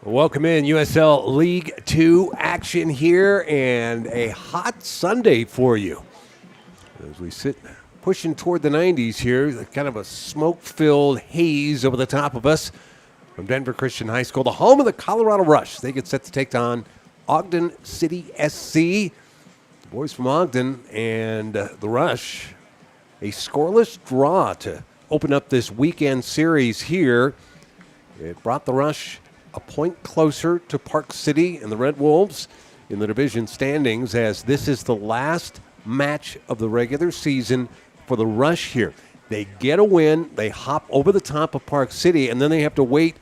Welcome in USL League 2 action here, and a hot Sunday for you as we sit pushing toward the 90s here. Kind of a smoke-filled haze over the top of us from Denver Christian High School, the home of the Colorado Rush. They get set to take on Ogden City SC. The boys from Ogden and the Rush, a scoreless draw to open up this weekend series here. It brought the Rush a point closer to Park City and the Red Wolves in the division standings, as this is the last match of the regular season for the Rush here. They get a win, they hop over the top of Park City, and then they have to wait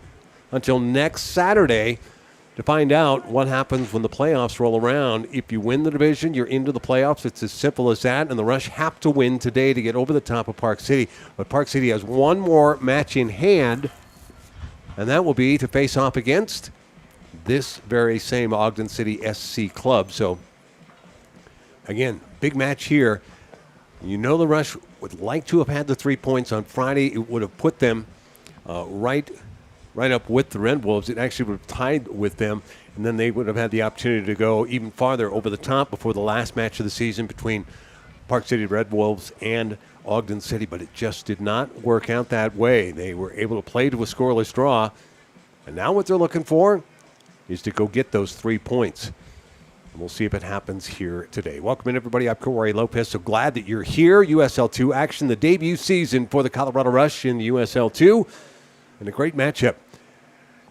until next Saturday to find out what happens when the playoffs roll around. If you win the division, you're into the playoffs. It's as simple as that, and the Rush have to win today to get over the top of Park City. But Park City has one more match in hand, and that will be to face off against this very same Ogden City SC club. So, again, big match here. You know the Rush would like to have had the 3 points on Friday. It would have put them right up with the Red Wolves. It actually would have tied with them, and then they would have had the opportunity to go even farther over the top before the last match of the season between Park City Red Wolves and Ogden City, but it just did not work out that way. They were able to play to a scoreless draw, and now what they're looking for is to go get those 3 points. And we'll see if it happens here today. Welcome in, everybody. I'm Corey Lopez. So glad that you're here. USL 2 action, the debut season for the Colorado Rush in the USL 2, and a great matchup.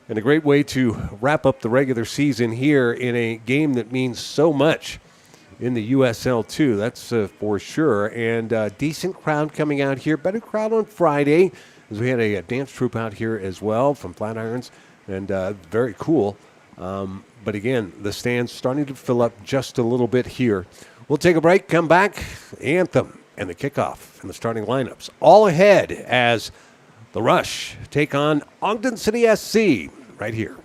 And a great way to wrap up the regular season here in a game that means so much in the USL 2, that's for sure. And decent crowd coming out here. Better crowd on Friday, as we had a dance troupe out here as well from Flatirons, and very cool. But again, the stands starting to fill up just a little bit here. We'll take a break, come back, anthem, and the kickoff, and the starting lineups. All ahead as the Rush take on Ogden City SC right here.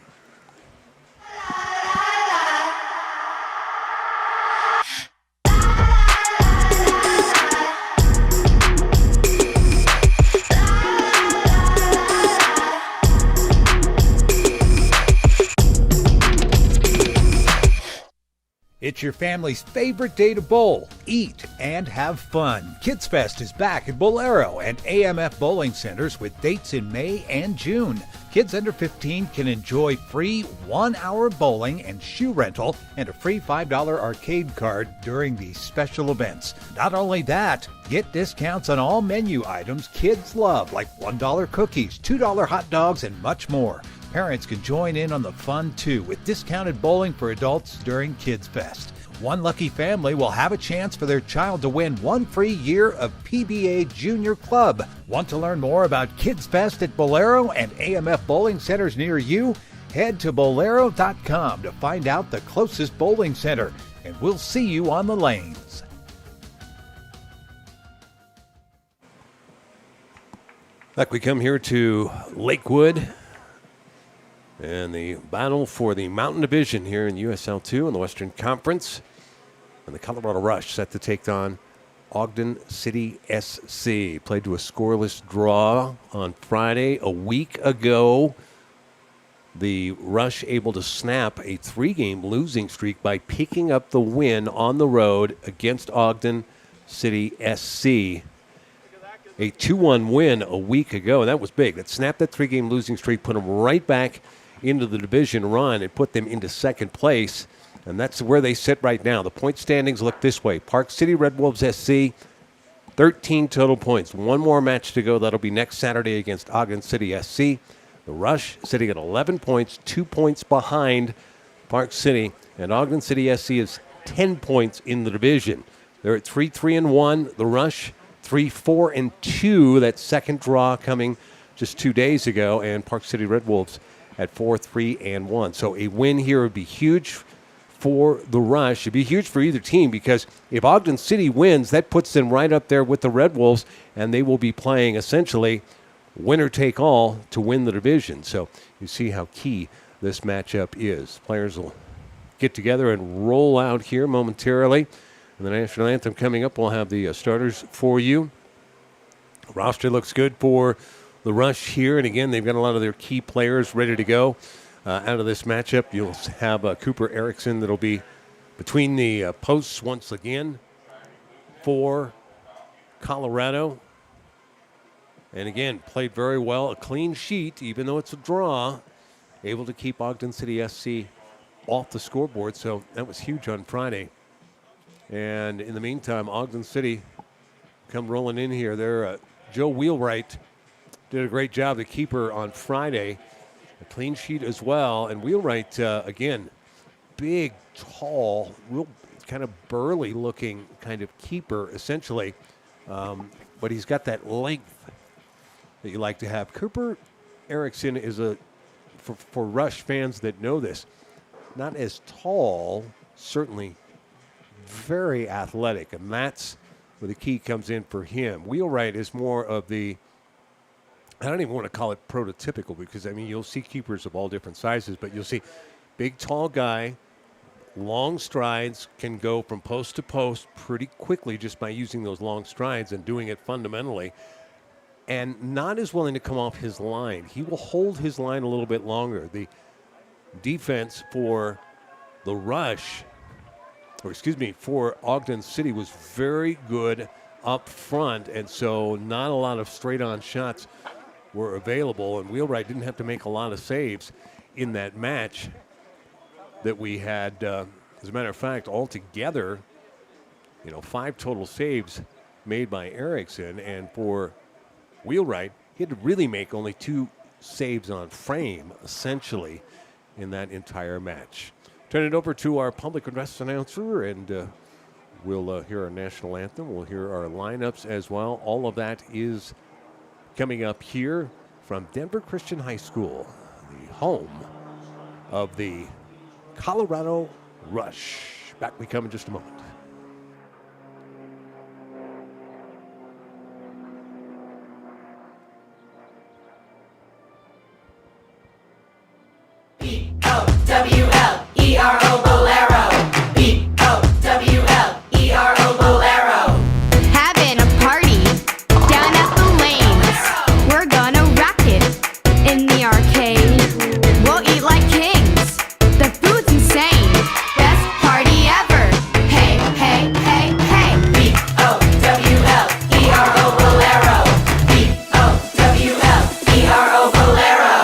It's your family's favorite day to bowl, eat, and have fun. Kids Fest is back at Bolero and AMF Bowling Centers with dates in May and June. Kids under 15 can enjoy free 1-hour bowling and shoe rental and a free $5 arcade card during these special events. Not only that, get discounts on all menu items kids love, like $1 cookies, $2 hot dogs, and much more. Parents can join in on the fun too with discounted bowling for adults during Kids Fest. One lucky family will have a chance for their child to win 1 free year of PBA Junior Club. Want to learn more about Kids Fest at Bolero and AMF Bowling Centers near you? Head to Bolero.com to find out the closest bowling center, and we'll see you on the lanes. Like we come here to Lakewood, and the battle for the Mountain Division here in USL 2 in the Western Conference. And the Colorado Rush set to take on Ogden City SC. Played to a scoreless draw on Friday a week ago. The Rush able to snap a 3-game losing streak by picking up the win on the road against Ogden City SC. A 2-1 win a week ago, and that was big. That snapped that 3-game losing streak, put them right back into the division run and put them into second place, and that's where they sit right now. The point standings look this way. Park City Red Wolves SC, 13 total points. One more match to go. That'll be next Saturday against Ogden City SC. The Rush sitting at 11 points, 2 points behind Park City, and Ogden City SC is 10 points in the division. They're at 3-3-1. The Rush 3-4-2. That second draw coming just 2 days ago, and Park City Red Wolves at 4-3-1. So a win here would be huge for the Rush. It'd be huge for either team, because if Ogden City wins, that puts them right up there with the Red Wolves, and they will be playing essentially winner take all to win the division. So you see how key this matchup is. Players will get together and roll out here momentarily. And the national anthem coming up, we'll have the starters for you. Roster looks good for the Rush here, and again, they've got a lot of their key players ready to go. out of this matchup. You'll have Cooper Erickson that'll be between the posts once again for Colorado. And again, played very well. A clean sheet, even though it's a draw. Able to keep Ogden City SC off the scoreboard. So that was huge on Friday. And in the meantime, Ogden City come rolling in here. They're Joe Wheelwright did a great job, the keeper, on Friday. A clean sheet as well. And Wheelwright, again, big, tall, real kind of burly-looking kind of keeper, essentially. But he's got that length that you like to have. Cooper Erickson is for Rush fans that know this, not as tall, certainly very athletic, and that's where the key comes in for him. Wheelwright is more of the, I don't even want to call it prototypical, because, I mean, you'll see keepers of all different sizes, but you'll see big, tall guy, long strides, can go from post to post pretty quickly just by using those long strides and doing it fundamentally, and not as willing to come off his line. He will hold his line a little bit longer. The defense for the Rush, for Ogden City was very good up front, and so not a lot of straight-on shots were available, and Wheelwright didn't have to make a lot of saves in that match that we had. As a matter of fact, altogether, 5 total saves made by Erickson, and for Wheelwright, he had to really make only 2 saves on frame, essentially, in that entire match. Turn it over to our public address announcer, and we'll hear our national anthem. We'll hear our lineups as well. All of that is coming up here from Denver Christian High School, the home of the Colorado Rush. Back we come in just a moment. B-O-W-L-E-R-O Bolero. B-O-W-L-E-R-O Bolero. Having a party down at the lanes. We're gonna rock it in the arcade. We'll eat like kings. The food's insane. Best party ever. Hey, hey, hey, hey. B-O-W-L-E-R-O Bolero. B-O-W-L-E-R-O Bolero.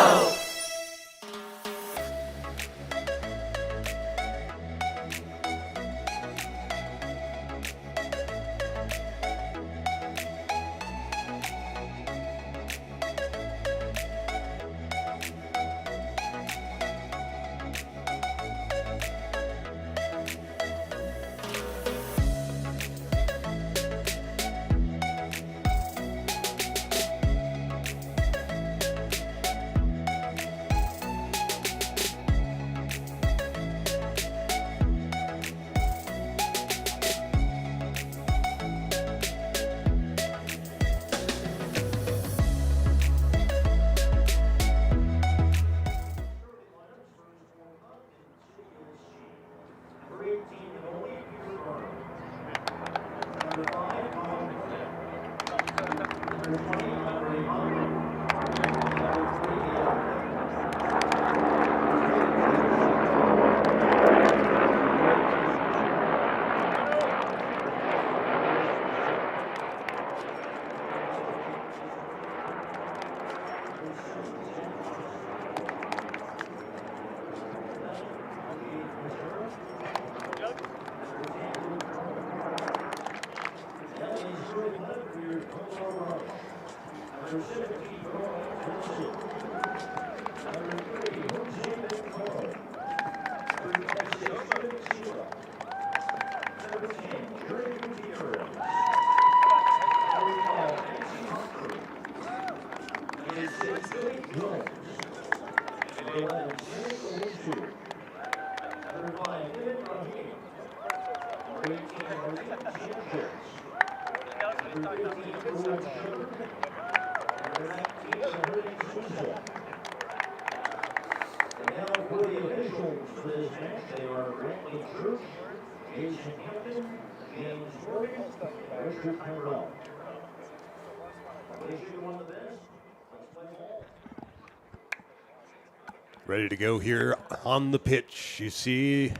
Ready to go here on the pitch. You see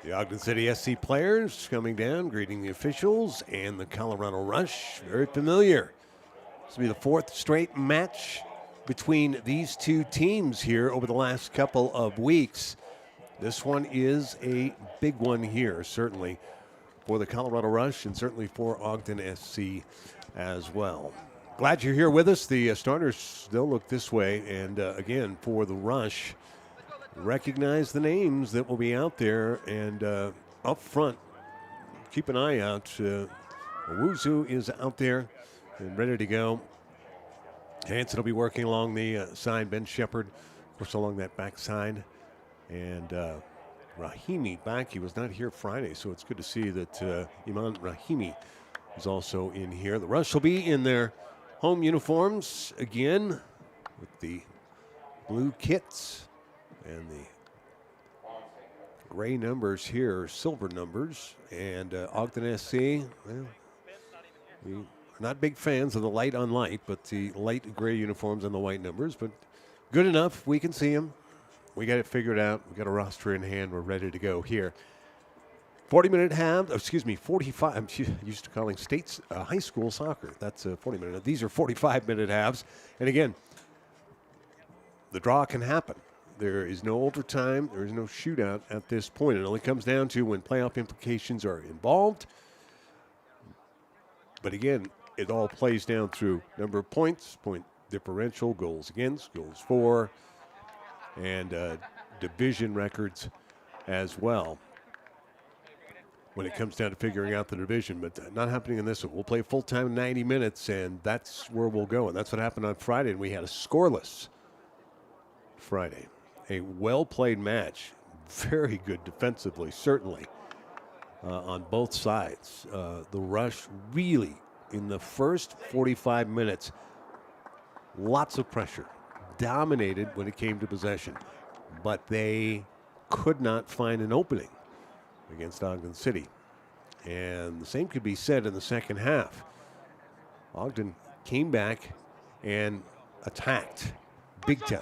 the Ogden City SC players coming down, greeting the officials, and the Colorado Rush. Very familiar. This will be the fourth straight match between these two teams here over the last couple of weeks. This one is a big one here, certainly, for the Colorado Rush and certainly for Ogden SC as well. Glad you're here with us. The starters, they'll look this way. And again, for the Rush, recognize the names that will be out there. And up front, keep an eye out. Owusu is out there and ready to go. Hanson will be working along the side. Ben Shepard, of course, along that backside. And Rahimi back. He was not here Friday, so it's good to see that Iman Rahimi is also in here. The Rush will be in their home uniforms again with the blue kits and the gray numbers here, silver numbers. And Ogden SC, well, we are not big fans of the light on light, but the light gray uniforms and the white numbers. But good enough. We can see them. We got it figured out. We got a roster in hand. We're ready to go here. 40-minute halves, 45. I'm used to calling states high school soccer. That's 40-minute. These are 45-minute halves. And again, the draw can happen. There is no overtime. There is no shootout at this point. It only comes down to when playoff implications are involved. But again, it all plays down through number of points, point differential, goals against, goals for, and division records as well when it comes down to figuring out the division, but not happening in this one. We'll play full-time 90 minutes, and that's where we'll go. And that's what happened on Friday, and we had a scoreless Friday. A well-played match, very good defensively, certainly, on both sides. The Rush really, in the first 45 minutes, lots of pressure, dominated when it came to possession, but they could not find an opening against Ogden City. And the same could be said in the second half. Ogden came back and attacked big time.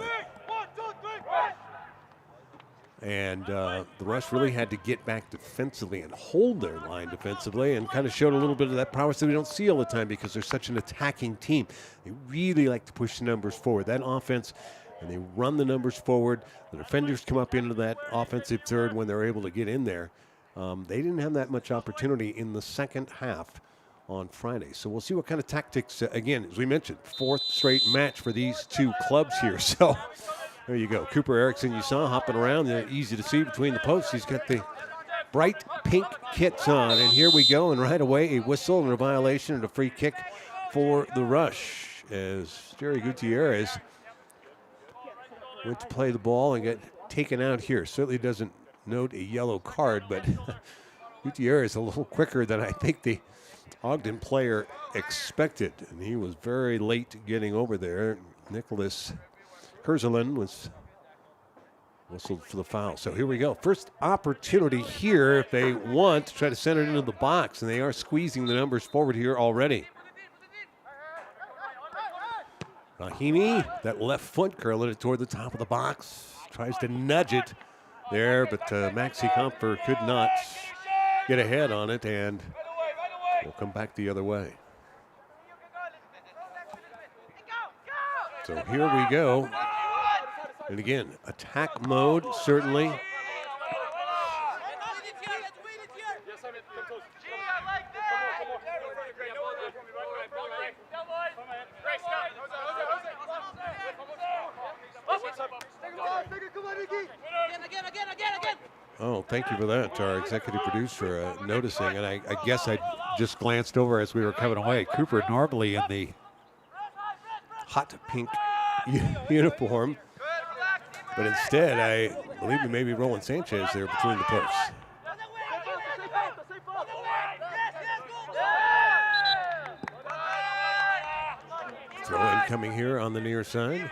And the Rush really had to get back defensively and hold their line defensively, and kind of showed a little bit of that prowess that we don't see all the time because they're such an attacking team. They really like to push the numbers forward. That offense, and they run the numbers forward. The defenders come up into that offensive third when they're able to get in there. They didn't have that much opportunity in the second half on Friday. So we'll see what kind of tactics, again, as we mentioned, fourth straight match for these two clubs here. So there you go. Cooper Erickson, you saw hopping around. Easy to see between the posts. He's got the bright pink kits on. And here we go. And right away, a whistle and a violation and a free kick for the Rush as Jerry Gutierrez went to play the ball and get taken out here. Certainly doesn't note a yellow card, but Gutierrez a little quicker than I think the Ogden player expected. And he was very late getting over there. Nicholas Kurzelen was whistled for the foul. So here we go. First opportunity here if they want to try to send it into the box, and they are squeezing the numbers forward here already. Rahimi, that left foot curling it toward the top of the box. Tries to nudge it there, but Maxi Comfer could not get ahead on it, and will come back the other way. So here we go. And again, attack mode, certainly. Oh, thank you for that, our executive producer noticing. And I guess I just glanced over as we were coming away. Cooper normally in the hot pink uniform. But instead, I believe we may be Roland Sanchez there between the posts. Throw in coming here on the near side.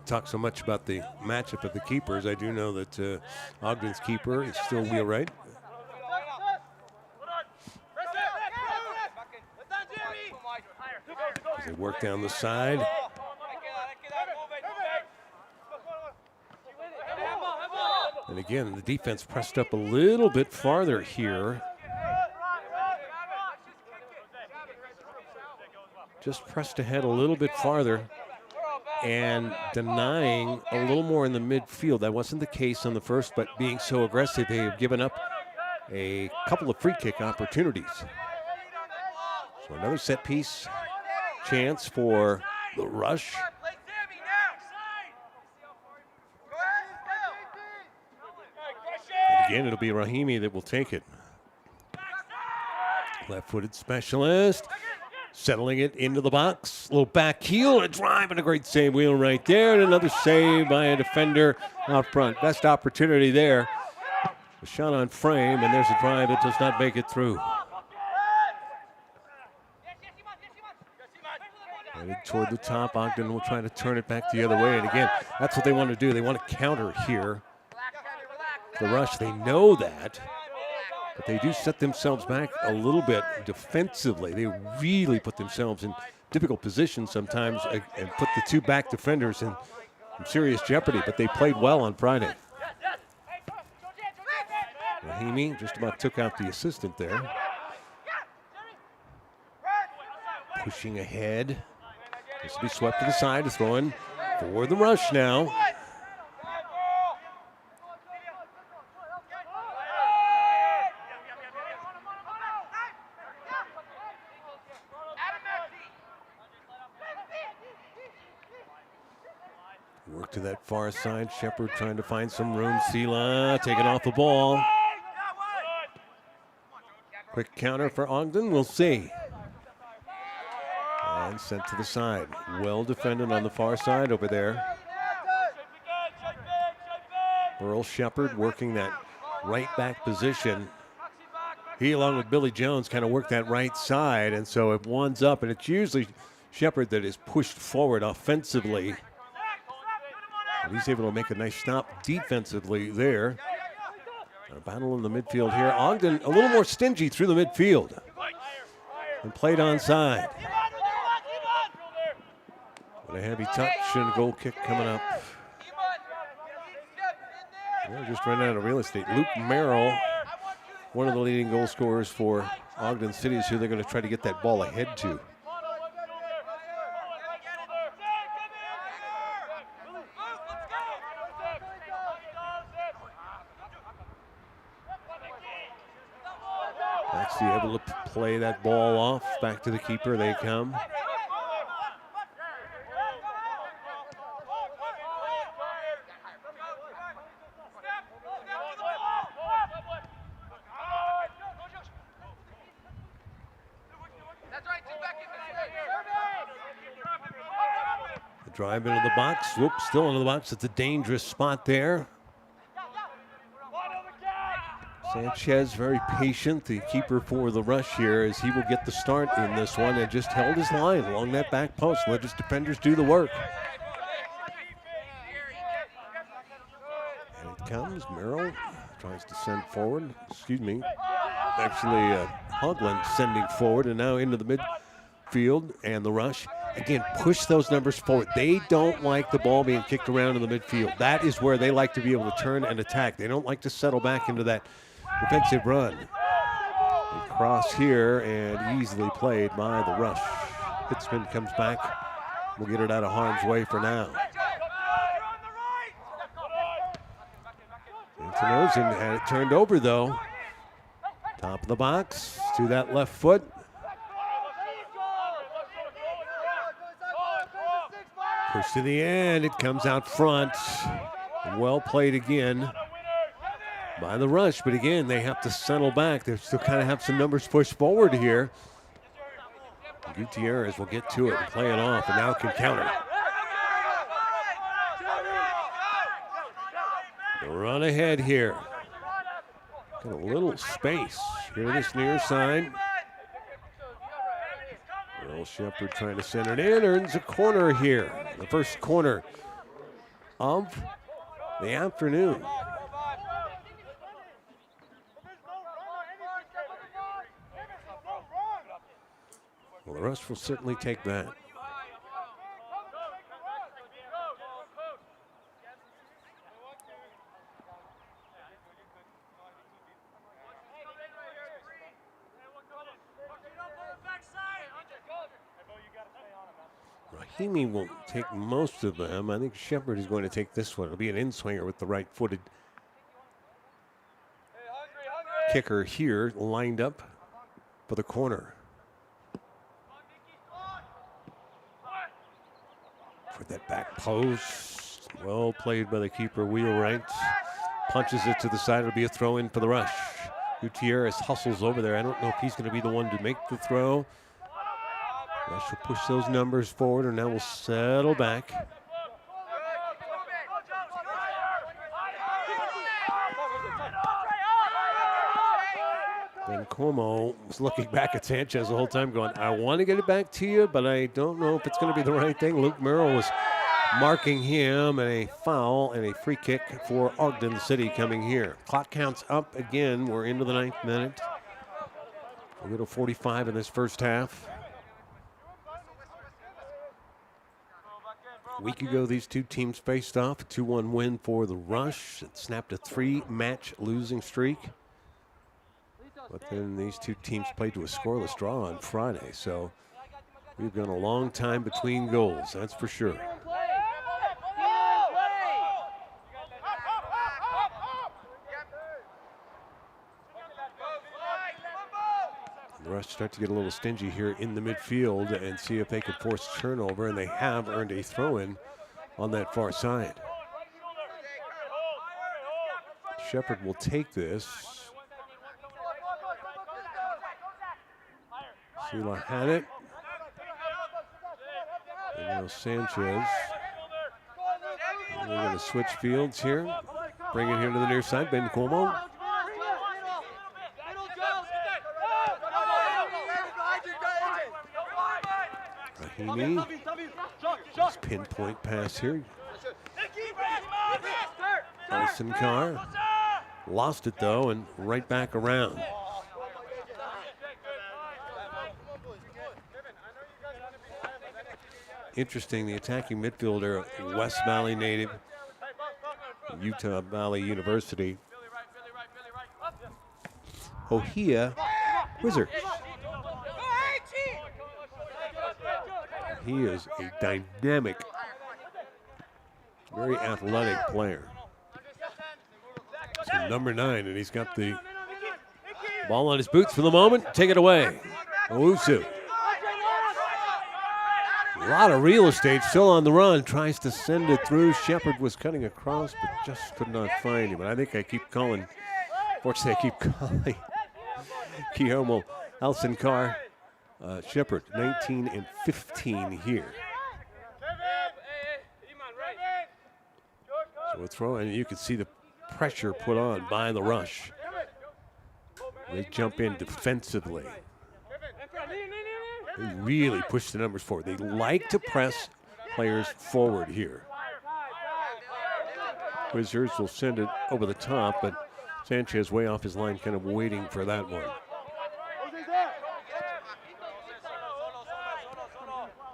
Talk so much about the matchup of the keepers. I do know that Ogden's keeper is still wheelwright. As they work down the side. And again, the defense pressed up a little bit farther here. Just pressed ahead a little bit farther and denying a little more in the midfield. That wasn't the case on the first, but being so aggressive, they have given up a couple of free kick opportunities. So another set piece chance for the Rush. And again, it'll be Rahimi that will take it. Left-footed specialist. Settling it into the box. A little back heel, a drive, and a great save wheel right there. And another save by a defender out front. Best opportunity there. A shot on frame, and there's a drive that does not make it through. Headed toward the top. Ogden will try to turn it back the other way. And again, that's what they want to do. They want to counter here. The Rush, they know that. But they do set themselves back a little bit defensively. They really put themselves in difficult positions sometimes and put the two back defenders in serious jeopardy, but they played well on Friday. Rahimi just about took out the assistant there. Pushing ahead. This will be swept to the side. It's going for the Rush now. Work to that far side. Shepard trying to find some room. Sela taking off the ball. Quick counter for Ogden. We'll see. And sent to the side. Well defended on the far side over there. Earl Shepard working that right back position. He, along with Billy Jones, kind of work that right side. And so if one's up, and it's usually Shepard that is pushed forward offensively. And he's able to make a nice stop defensively there. A battle in the midfield here. Ogden a little more stingy through the midfield. And played onside. But a heavy touch and a goal kick coming up. Well, just ran out of real estate. Luke Merrill, one of the leading goal scorers for Ogden City, is who they're going to try to get that ball ahead to. Maxey able to play that ball off. Back to the keeper they come. The drive into the box. Whoops, still into the box. It's a dangerous spot there. Sanchez very patient, the keeper for the Rush here, as he will get the start in this one and just held his line along that back post. Let his defenders do the work. And it comes. Merrill tries to send forward. Excuse me. Actually, Hogland sending forward and now into the midfield. And the Rush, again, push those numbers forward. They don't like the ball being kicked around in the midfield. That is where they like to be able to turn and attack. They don't like to settle back into that defensive run. They cross here and easily played by the Rush. Hitzman comes back. We'll get it out of harm's way for now. Antonosen had it turned over though. Top of the box to that left foot. Push to the end. It comes out front. Well played again by the Rush, but again, they have to settle back. They still kind of have some numbers pushed forward here. Gutierrez will get to it and play it off, and now can counter. The run ahead here. Got a little space here to this near side. Earl Shepard trying to send it in, earns a corner here. The first corner of the afternoon. Well, the Rush will certainly take that. Rahimi will take most of them. I think Shepard is going to take this one. It'll be an in-swinger with the right-footed kicker here, lined up for the corner. For that back post. Well played by the keeper, Wheelwright. Punches it to the side. It'll be a throw-in for the Rush. Gutierrez hustles over there. I don't know if he's going to be the one to make the throw. Rush will push those numbers forward, and now we'll settle back. And Cuomo was looking back at Sanchez the whole time going, I want to get it back to you, but I don't know if it's going to be the right thing. Luke Merrill was marking him, and a foul and a free kick for Ogden City coming here. Clock counts up again. We're into the 9th minute. A little 45 in this first half. A week ago, these two teams faced off. A 2-1 win for the Rush. It snapped a 3-match losing streak. But then these two teams played to a scoreless draw on Friday. So we've gone a long time between goals, that's for sure. The Rush start to get a little stingy here in the midfield and see if they can force turnover, and they have earned a throw-in on that far side. Shepard will take this. Sheila had it. And now Sanchez. And we're going to switch fields here. Bring it here to the near side. Ben Cuomo. Rahimi. Nice pinpoint pass here. Nelson Carr. Lost it though, and right back around. Interesting, the attacking midfielder, West Valley native, Utah Valley University. Ohia Wizards. He is a dynamic, very athletic player. So number 9, and he's got the ball on his boots for the moment. Take it away. Owusu. A lot of real estate still on the run. Tries to send it through. Shepard was cutting across, but just could not find him. And I think I keep calling. Fortunately, I keep calling Guillermo Alcin Carr. Shepard, 19 and 15 here. So a throw, and you can see the pressure put on by the Rush. They jump in defensively. They really push the numbers forward. They like to press players forward here. Wizards will send it over the top, but Sanchez way off his line, kind of waiting for that one.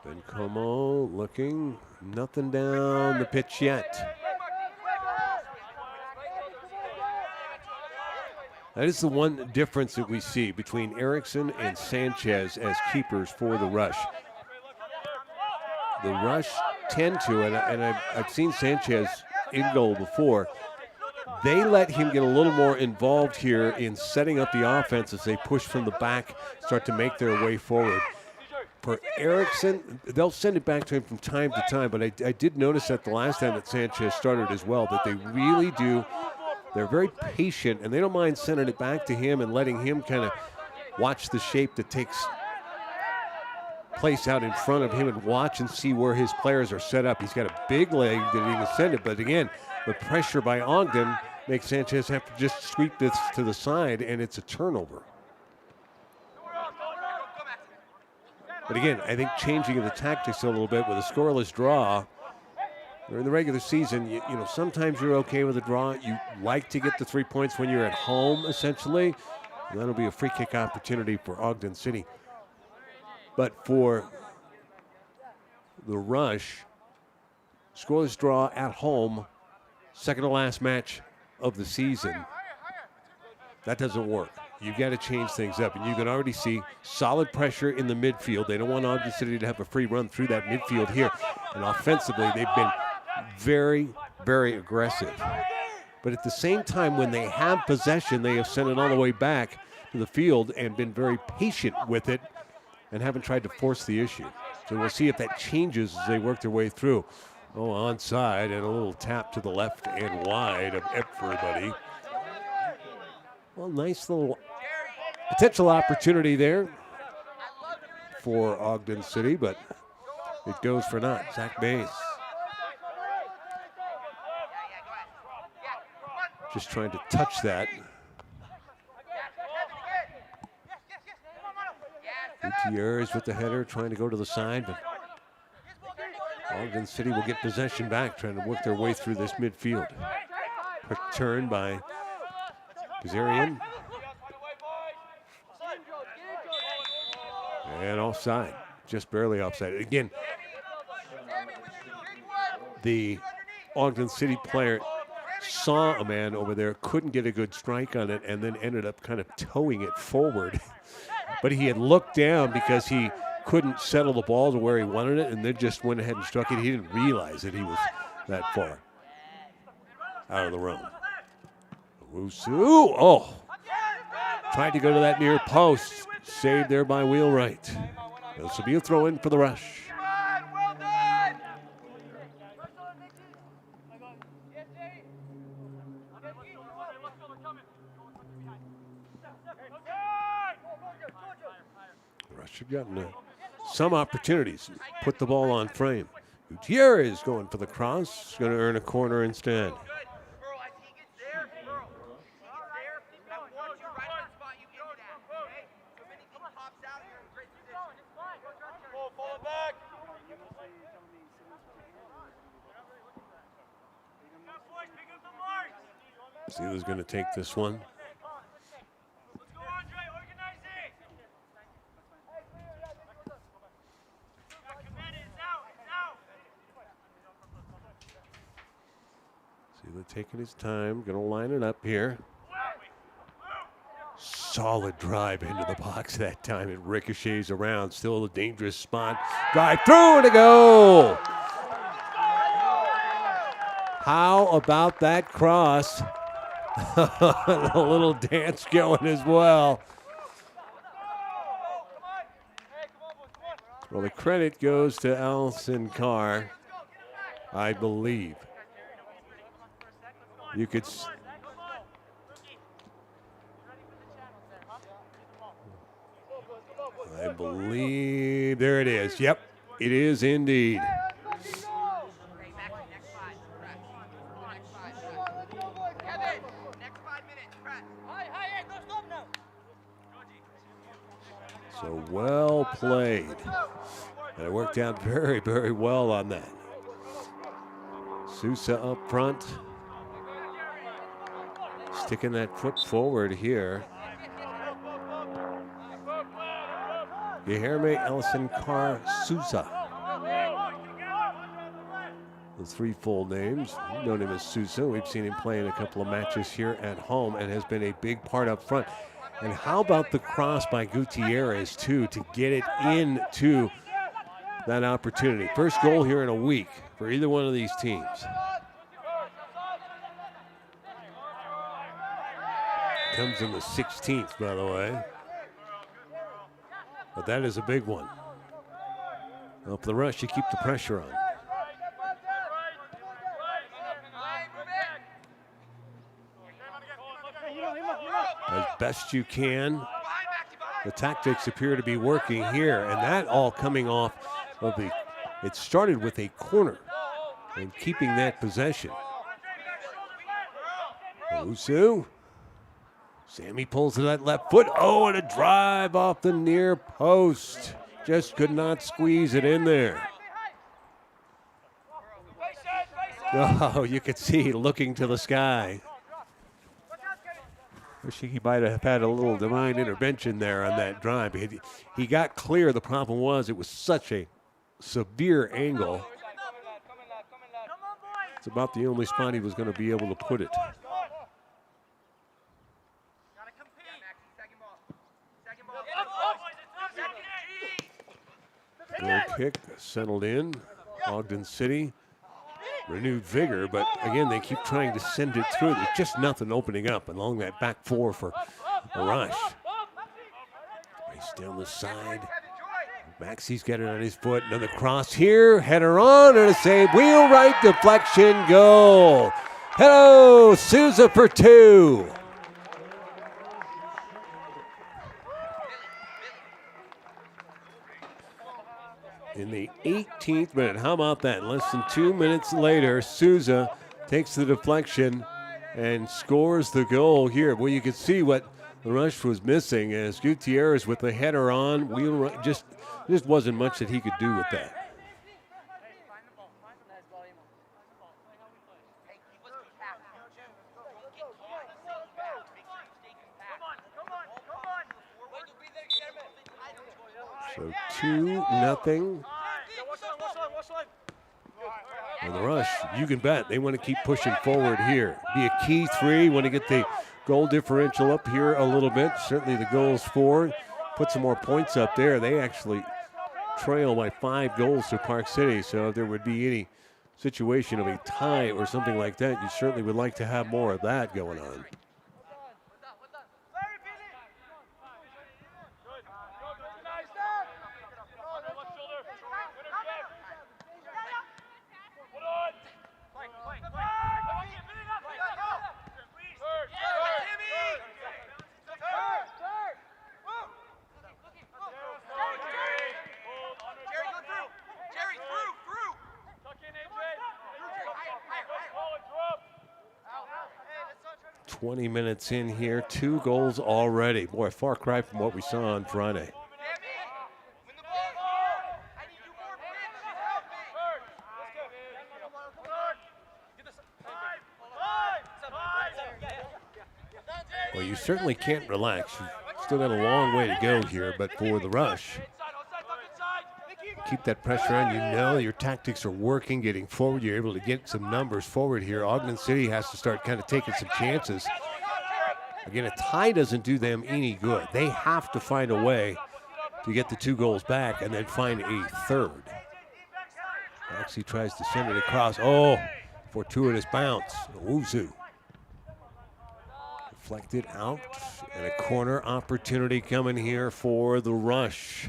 Bencomo looking, nothing down the pitch yet. That is the one difference that we see between Erickson and Sanchez as keepers for the Rush. The Rush tend to, and I've seen Sanchez in goal before, they let him get a little more involved here in setting up the offense as they push from the back, start to make their way forward. For Erickson, they'll send it back to him from time to time, but I did notice that the last time that Sanchez started as well, that they really do. They're very patient, and they don't mind sending it back to him and letting him kind of watch the shape that takes place out in front of him and watch and see where his players are set up. He's got a big leg that he can send it, but again, the pressure by Ogden makes Sanchez have to just sweep this to the side, and it's a turnover. But again, I think changing of the tactics a little bit with a scoreless draw. During the regular season, you know, sometimes you're okay with a draw. You like to get the 3 points when you're at home, essentially. And that'll be a free kick opportunity for Ogden City. But for the Rush, scoreless draw at home, second to last match of the season. That doesn't work. You've got to change things up. And you can already see solid pressure in the midfield. They don't want Ogden City to have a free run through that midfield here. And offensively, they've been very, very aggressive. But at the same time, when they have possession, they have sent it all the way back to the field and been very patient with it and haven't tried to force the issue. So we'll see if that changes as they work their way through. Oh, onside and a little tap to the left and wide of everybody. Well, nice little potential opportunity there for Ogden City, but it goes for naught. Zach Mays just trying to touch that. Gutierrez with the header, trying to go to the side, but Ogden City will get possession back, trying to work their way through this midfield. Quick turn by Kazarian. And offside, just barely offside. Again, the Ogden City player saw a man over there, couldn't get a good strike on it, and then ended up kind of towing it forward. But he had looked down because he couldn't settle the ball to where he wanted it, and then just went ahead and struck it. He didn't realize that he was that far out of the road. Wusu, oh, tried to go to that near post. Saved there by Wheelwright. This will be a throw in for the Rush. The Rush have gotten some opportunities. Put the ball on frame. Gutierrez going for the cross. Going to earn a corner instead. Steelers going to take this one. Steelers taking his time, going to line it up here. Solid drive into the box that time. It ricochets around. Still a dangerous spot. Drive through and a goal. How about that cross? A little dance going as well. Well, the credit goes to Allison Carr, I believe. You could. I believe there it is. Yep, it is indeed. So well played. And it worked out very, very well on that. Sousa up front. Sticking that foot forward here. Guilherme Ellison Carr Sousa. The three full names. We've known him as Sousa. We've seen him play in a couple of matches here at home and has been a big part up front. And how about the cross by Gutierrez, too, to get it into that opportunity. First goal here in a week for either one of these teams. Comes in the 16th, by the way. But that is a big one. Well, for the Rush, you keep the pressure on. As best you can. The tactics appear to be working here, and that all coming off of the, it started with a corner and keeping that possession. Usu. Sammy pulls to that left foot. Oh, and a drive off the near post. Just could not squeeze it in there. Oh, you could see looking to the sky. Wishing he might have had a little divine intervention there on that drive. He got clear. The problem was it was such a severe angle. It's about the only spot he was going to be able to put it. Goal kick settled in. Ogden City. Renewed vigor, but again, they keep trying to send it through. There's just nothing opening up along that back four for a rush. Race down the side. Maxey's got it on his foot. Another cross here. Header on and a save. Wheel right deflection goal. Hello, Souza for 2. In the 18th minute. How about that? Less than 2 minutes later, Souza takes the deflection and scores the goal here. Well, you can see what the rush was missing as Gutierrez with the header on. Wheel just wasn't much that he could do with that. So 2-0. And the rush, you can bet they want to keep pushing forward here. Be a key 3, want to get the goal differential up here a little bit. Certainly the goals for, put some more points up there. They actually trail by 5 goals to Park City. So if there would be any situation of a tie or something like that, you certainly would like to have more of that going on. ...20 minutes in here, 2 goals already. Boy, a far cry from what we saw on Friday. Well, you certainly can't relax. You've still got a long way to go here, but for the rush, keep that pressure on. You know your tactics are working, getting forward. You're able to get some numbers forward here. Ogden City has to start kind of taking some chances. Again, a tie doesn't do them any good. They have to find a way to get the 2 goals back and then find a third. Maxey tries to send it across. Oh, fortuitous bounce. Owusu. Deflected out, and a corner opportunity coming here for the rush.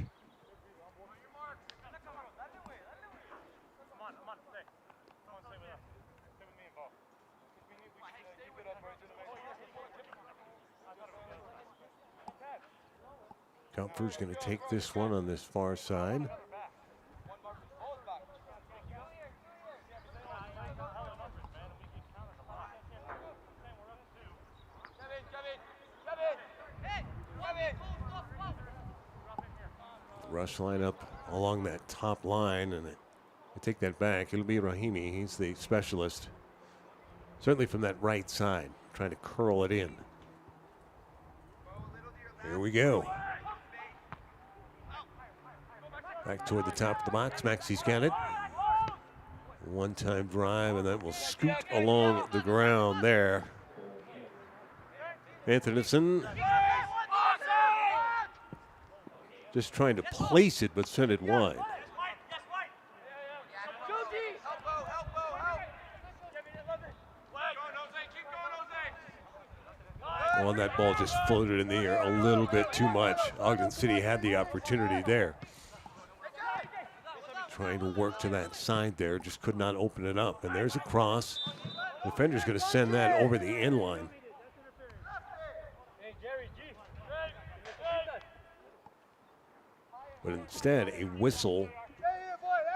Kupfer's going to take this one on this far side. Rush line up along that top line, and I take that back. It'll be Rahimi. He's the specialist. Certainly from that right side, trying to curl it in. Here we go. Back toward the top of the box. Maxey's got it. One-time drive, and that will scoot along the ground there. Anthonyson just trying to place it, but sent it wide. Well, that ball just floated in the air a little bit too much. Ogden City had the opportunity there. Trying to work to that side there, just could not open it up. And there's a cross. Defender's going to send that over the end line. But instead, a whistle,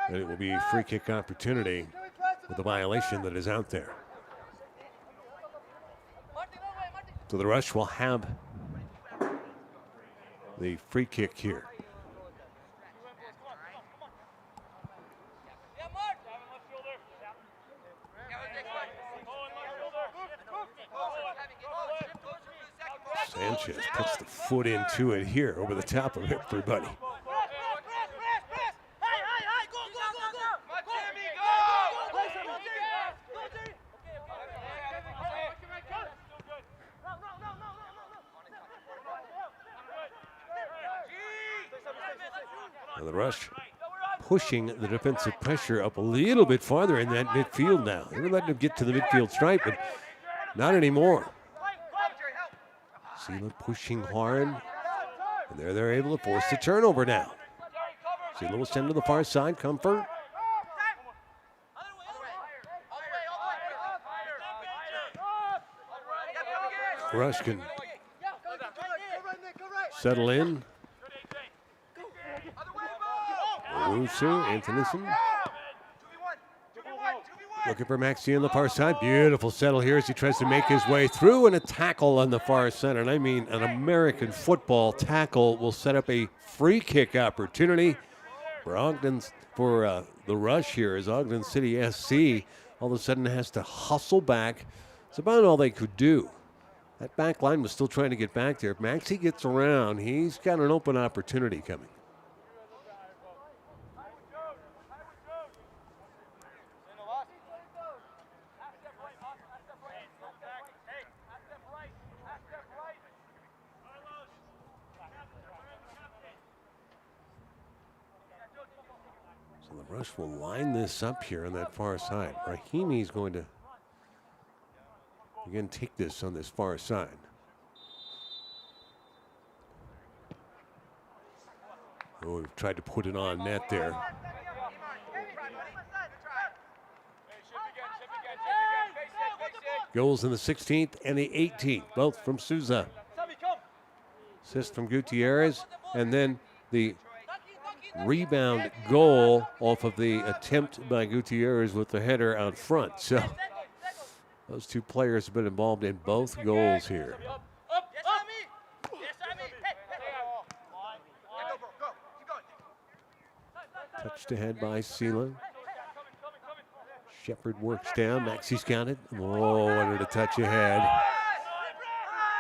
and it will be a free kick opportunity with the violation that is out there. So the Rush will have the free kick here. Sanchez puts the foot into it here over the top of everybody. And the Rush pushing the defensive pressure up a little bit farther in that midfield now. They were letting him get to the midfield stripe, but not anymore. Sela pushing hard, and there they're able to force the turnover now. Sela will send to the far side, Comfort. Rush can settle in. Rusu, Antonison. Looking for Maxi on the far side. Beautiful settle here as he tries to make his way through, and a tackle on the far center. And I mean, an American football tackle will set up a free kick opportunity for the Rush here as Ogden City SC all of a sudden has to hustle back. It's about all they could do. That back line was still trying to get back there. If Maxi gets around, he's got an open opportunity coming. The Rush will line this up here on that far side. Rahimi's going to again take this on this far side. Oh, we've tried to put it on net there. Goals in the 16th and the 18th, both from Souza. Assist from Gutierrez, and then the rebound goal off of the attempt by Gutierrez with the header out front. So those two players have been involved in both goals here. Touched ahead by Sela. Shepard works down. Maxi's got it. Oh, wanted a touch ahead.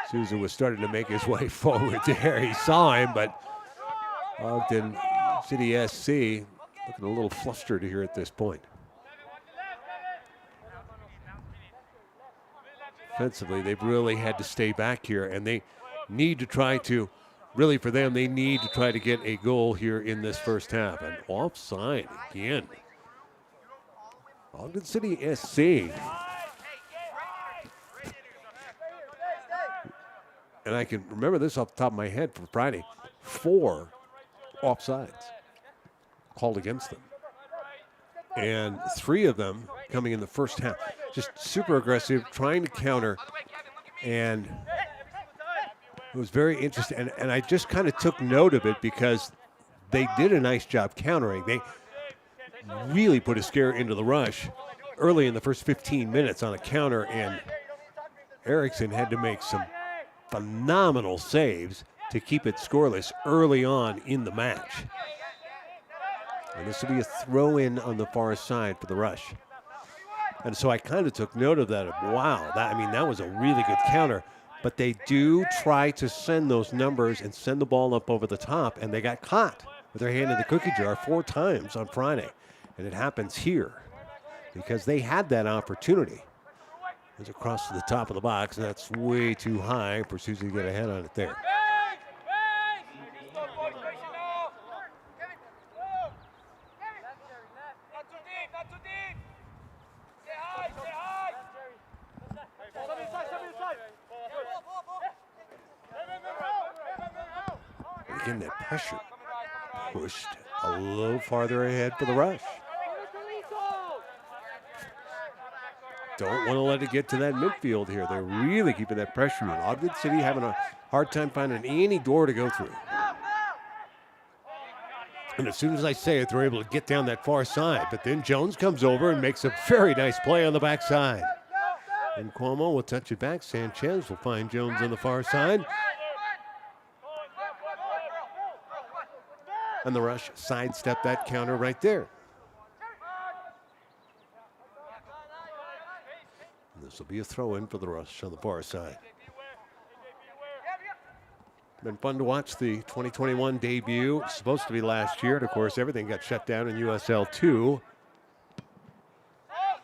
Souza was starting to make his way forward there. He saw him, but Ogden City SC looking a little flustered here at this point. Offensively, they've really had to stay back here, and they need to try to, really for them, they need to try to get a goal here in this first half. And offside again. Ogden City SC. And I can remember this off the top of my head from Friday. 4 offsides called against them. And 3 of them coming in the first half. Just super aggressive, trying to counter. And it was very interesting. And I just kind of took note of it because they did a nice job countering. They really put a scare into the Rush early in the first 15 minutes on a counter. And Erickson had to make some phenomenal saves to keep it scoreless early on in the match. And this will be a throw-in on the far side for the Rush. And so I kind of took note of that. Wow, that was a really good counter. But they do try to send those numbers and send the ball up over the top, and they got caught with their hand in the cookie jar 4 times on Friday. And it happens here because they had that opportunity. It's across to the top of the box, and that's way too high for Susie to get ahead on it there. Again, that pressure pushed a little farther ahead for the Rush. Don't want to let it get to that midfield here. They're really keeping that pressure on. Ogden City having a hard time finding any door to go through. And as soon as I say it, they're able to get down that far side. But then Jones comes over and makes a very nice play on the backside. And Cuomo will touch it back. Sanchez will find Jones on the far side. And the Rush sidestep that counter right there. And this will be a throw-in for the Rush on the far side. Been fun to watch the 2021 debut. It's supposed to be last year, and of course, everything got shut down in USL 2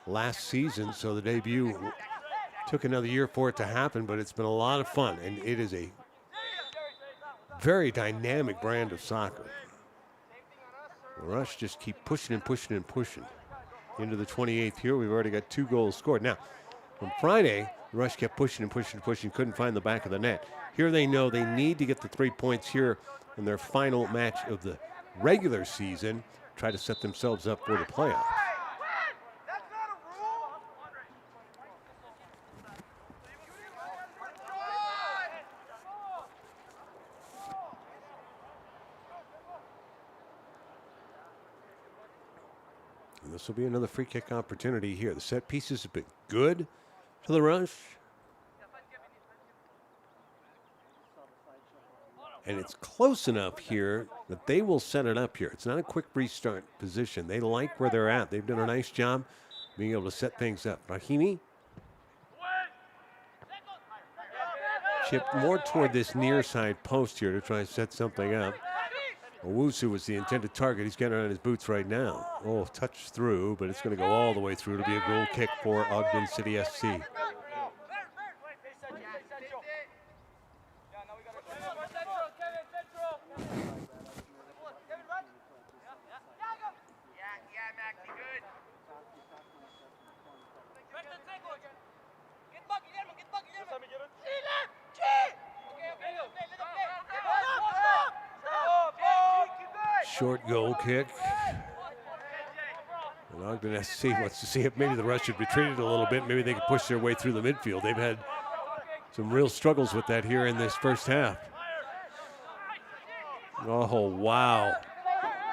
last season, so the debut took another year for it to happen, but it's been a lot of fun, and it is a very dynamic brand of soccer. The Rush just keep pushing and pushing and pushing. Into the 28th here, we've already got 2 goals scored. Now, on Friday, the Rush kept pushing and pushing and pushing, couldn't find the back of the net. Here they know they need to get the 3 points here in their final match of the regular season, try to set themselves up for the playoffs. And this will be another free kick opportunity here. The set pieces have been good to the Rush. And it's close enough here that they will set it up here. It's not a quick restart position. They like where they're at. They've done a nice job being able to set things up. Rahimi chipped more toward this near side post here to try and set something up. Owusu was the intended target. He's getting on his boots right now. Oh, touch through, but it's going to go all the way through to be a goal kick for Ogden City SC. Short goal kick. And Ogden SC wants to see if maybe the Rush should retreat it a little bit. Maybe they can push their way through the midfield. They've had some real struggles with that here in this first half. Oh, wow.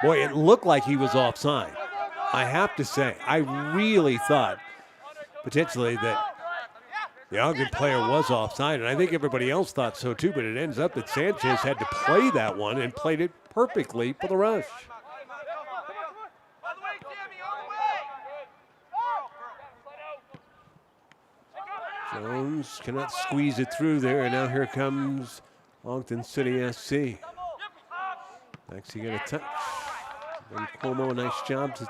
Boy, it looked like he was offside. I have to say, I really thought potentially that the Ogden player was offside, and I think everybody else thought so too, but it ends up that Sanchez had to play that one and played it perfectly for the Rush. Jones cannot squeeze it through there, and now here comes Ogden City SC. Maxey get a touch. And Cuomo, a nice job to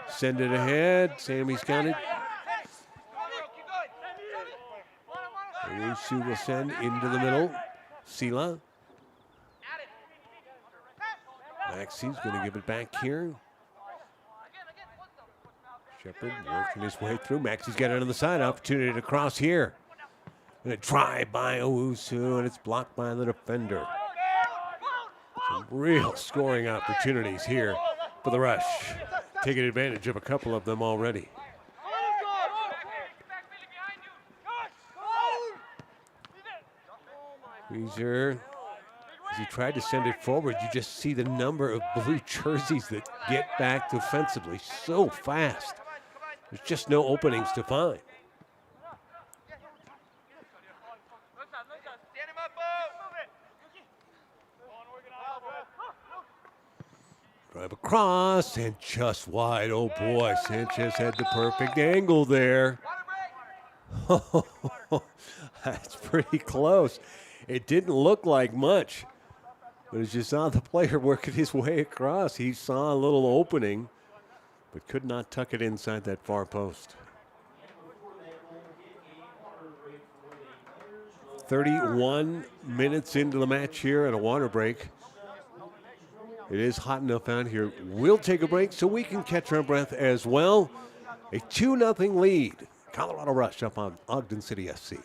send it ahead. Sammy's got it. Owusu will send into the middle. Sila. Maxey's going to give it back here. Shepard working his way through. Maxey's got it on the side. Opportunity to cross here. And a try by Owusu, and it's blocked by the defender. Some real scoring opportunities here for the Rush. Taking advantage of a couple of them already. Weezer, as he tried to send it forward, you just see the number of blue jerseys that get back defensively so fast. There's just no openings to find. Drive across and just wide. Oh boy, Sanchez had the perfect angle there. That's pretty close. It didn't look like much, but as you saw the player working his way across, he saw a little opening, but could not tuck it inside that far post. 31 minutes into the match here and a water break. It is hot enough out here. We'll take a break so we can catch our breath as well. A 2-0 lead. Colorado Rush up on Ogden City SC.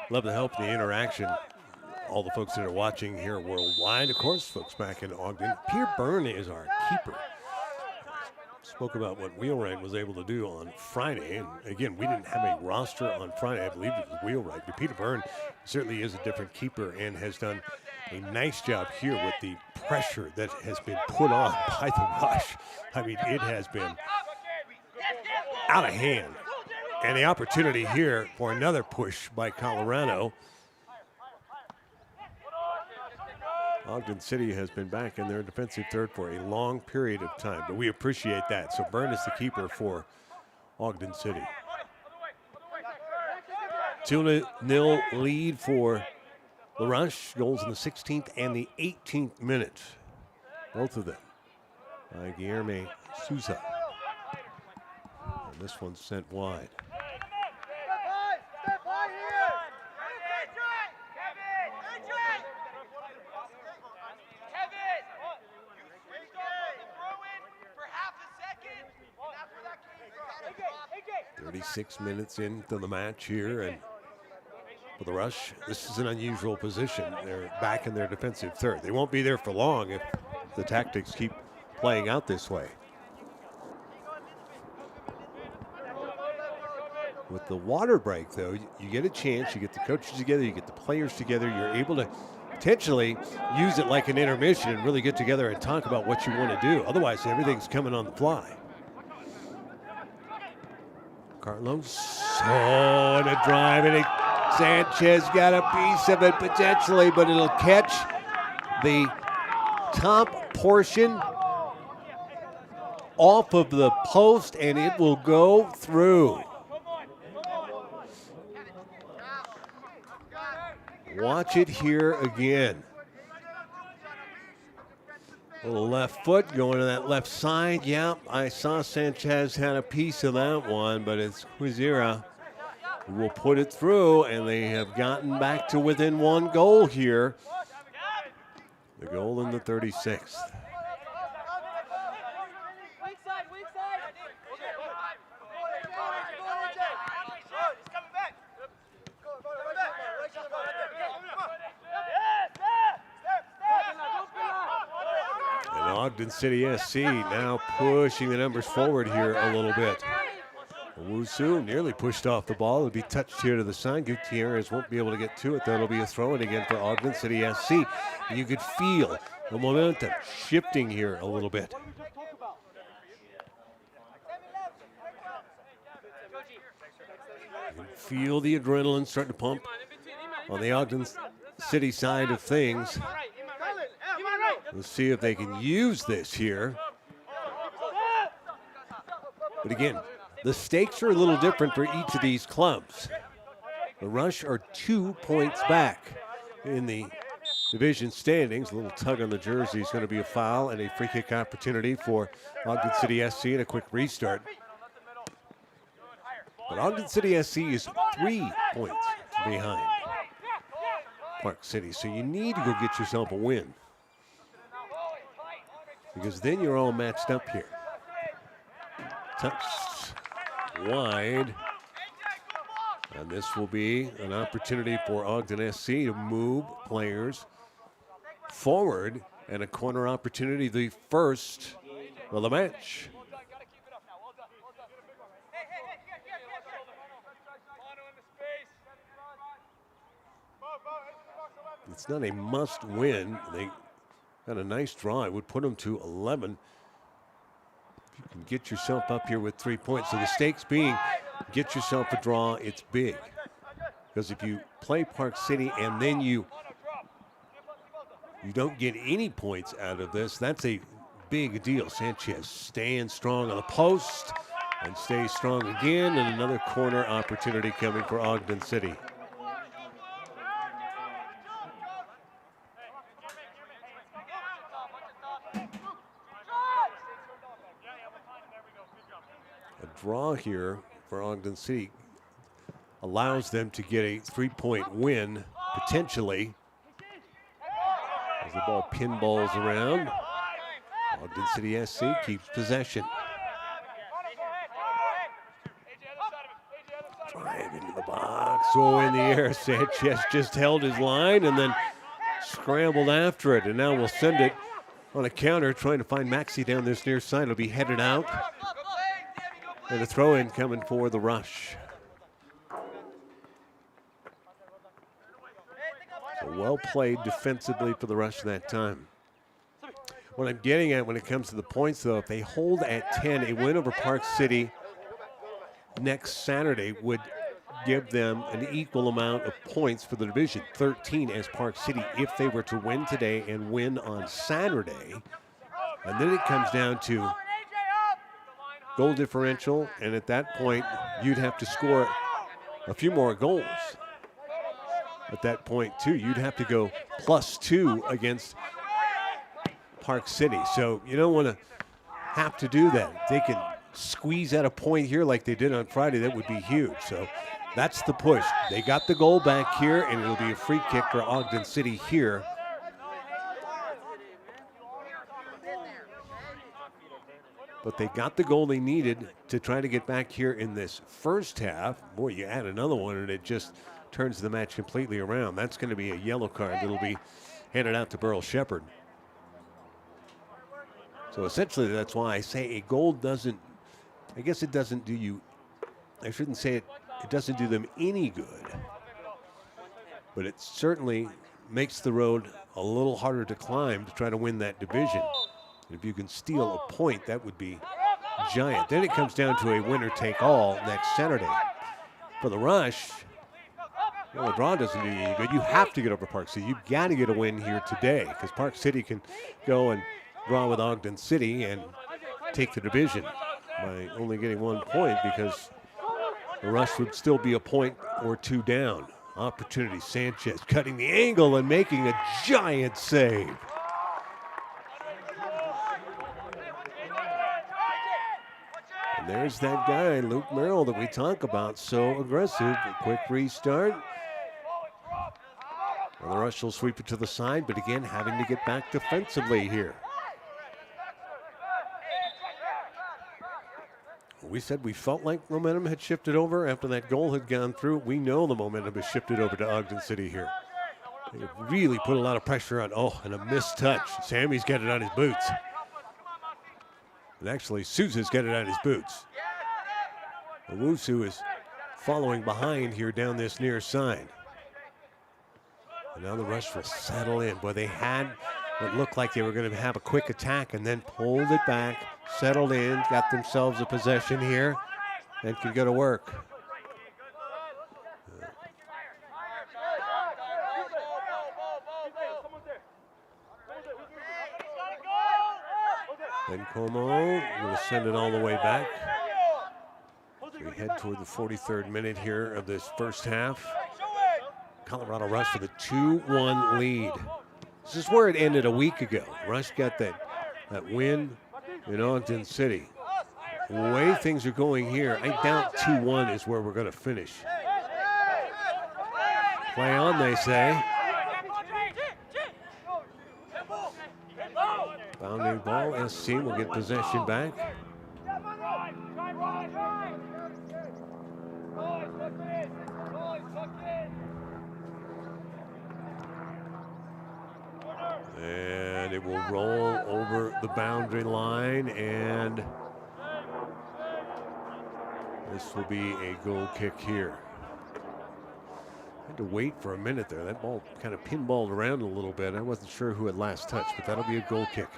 Love the help and the interaction. All the folks that are watching here worldwide, of course, folks back in Ogden. Peter Byrne is our keeper. Spoke about what Wheelwright was able to do on Friday. And again, we didn't have a roster on Friday. I believe it was Wheelwright. But Peter Byrne certainly is a different keeper and has done a nice job here with the pressure that has been put on by the Rush. I mean, it has been out of hand. And the opportunity here for another push by Colorado. Ogden City has been back in their defensive third for a long period of time, but we appreciate that. So Byrne is the keeper for Ogden City. 2-0 lead for the Rush. Goals in the 16th and the 18th minute. Both of them by Guilherme Souza. And this one's sent wide. 36 minutes into the match here, and for the Rush, this is an unusual position. They're back in their defensive third. They won't be there for long if the tactics keep playing out this way. With the water break, though, you get a chance. You get the coaches together, you get the players together. You're able to potentially use it like an intermission and really get together and talk about what you want to do. Otherwise, everything's coming on the fly. Carlos, and a drive, and Sanchez got a piece of it potentially, but it'll catch the top portion off of the post, and it will go through. Watch it here again. Little left foot going to that left side. Yeah, I saw Sanchez had a piece of that one, but it's Quizera who will put it through, and they have gotten back to within one goal here. The goal in the 36th. Ogden City SC now pushing the numbers forward here a little bit. Owusu nearly pushed off the ball. It'll be touched here to the side. Gutierrez won't be able to get to it. That'll be a throw-in again for Ogden City SC. And you could feel the momentum shifting here a little bit. You can feel the adrenaline starting to pump on the Ogden City side of things. Let's see if they can use this here. But again, the stakes are a little different for each of these clubs. The Rush are 2 points back in the division standings. A little tug on the jersey is going to be a foul and a free kick opportunity for Ogden City SC and a quick restart. But Ogden City SC is 3 points behind Park City, so you need to go get yourself a win, because then you're all matched up here. Touched wide. And this will be an opportunity for Ogden SC to move players forward, and a corner opportunity, the first of the match. It's not a must win. They got a nice draw. It would put them to 11. If you can get yourself up here with 3 points. So the stakes being, get yourself a draw, it's big. Because if you play Park City and then you don't get any points out of this, that's a big deal. Sanchez staying strong on the post and stays strong again, and another corner opportunity coming for Ogden City. Draw here for Ogden City allows them to get a 3-point win, potentially. As the ball pinballs around, Ogden City SC keeps possession. Drive into the box. Oh, in the air. Sanchez just held his line and then scrambled after it. And now we'll send it on a counter, trying to find Maxey down this near side. It'll be headed out. And a throw in coming for the Rush. So well played defensively for the Rush that time. What I'm getting at when it comes to the points, though, if they hold at 10, a win over Park City next Saturday would give them an equal amount of points for the division, 13 as Park City, if they were to win today and win on Saturday. And then it comes down to goal differential, and at that point, you'd have to score a few more goals. At that point, too, you'd have to go +2 against Park City. So you don't want to have to do that. If they can squeeze out a point here like they did on Friday, that would be huge. So that's the push. They got the goal back here, and it'll be a free kick for Ogden City here. But they got the goal they needed to try to get back here in this first half. Boy, you add another one, and it just turns the match completely around. That's going to be a yellow card that'll be handed out to Burl Shepherd. So essentially, that's why I say a goal doesn't, I guess it doesn't do you, I shouldn't say it doesn't do them any good. But it certainly makes the road a little harder to climb to try to win that division. If you can steal a point, that would be giant. Then it comes down to a winner-take-all next Saturday. For the Rush, well, a draw doesn't do you any good. You have to get over Park City. You've got to get a win here today because Park City can go and draw with Ogden City and take the division by only getting 1 point because the Rush would still be a point or two down. Opportunity, Sanchez cutting the angle and making a giant save. And there's that guy, Luke Merrill, that we talk about, so aggressive. A quick restart. Well, the Rush will sweep it to the side, but again, having to get back defensively here. We said we felt like momentum had shifted over after that goal had gone through. We know the momentum has shifted over to Ogden City here. They really put a lot of pressure on. Oh, and a missed touch. Sammy's got it on his boots. And actually, Sousa's got it on his boots. Owusu is following behind here down this near side. And now the Rush will settle in. Boy, they had what looked like they were going to have a quick attack and then pulled it back, settled in, got themselves a possession here, and could go to work. Then Como will send it all the way back. We head toward the 43rd minute here of this first half. Colorado Rush with a 2-1 lead. This is where it ended a week ago. Rush got that win in Ogden City. The way things are going here, I doubt 2-1 is where we're going to finish. Play on, they say. Bounding ball, SC will get possession back. And it will roll over the boundary line, and this will be a goal kick here. Had to wait for a minute there. That ball kind of pinballed around a little bit. I wasn't sure who had last touch, but that'll be a goal kick.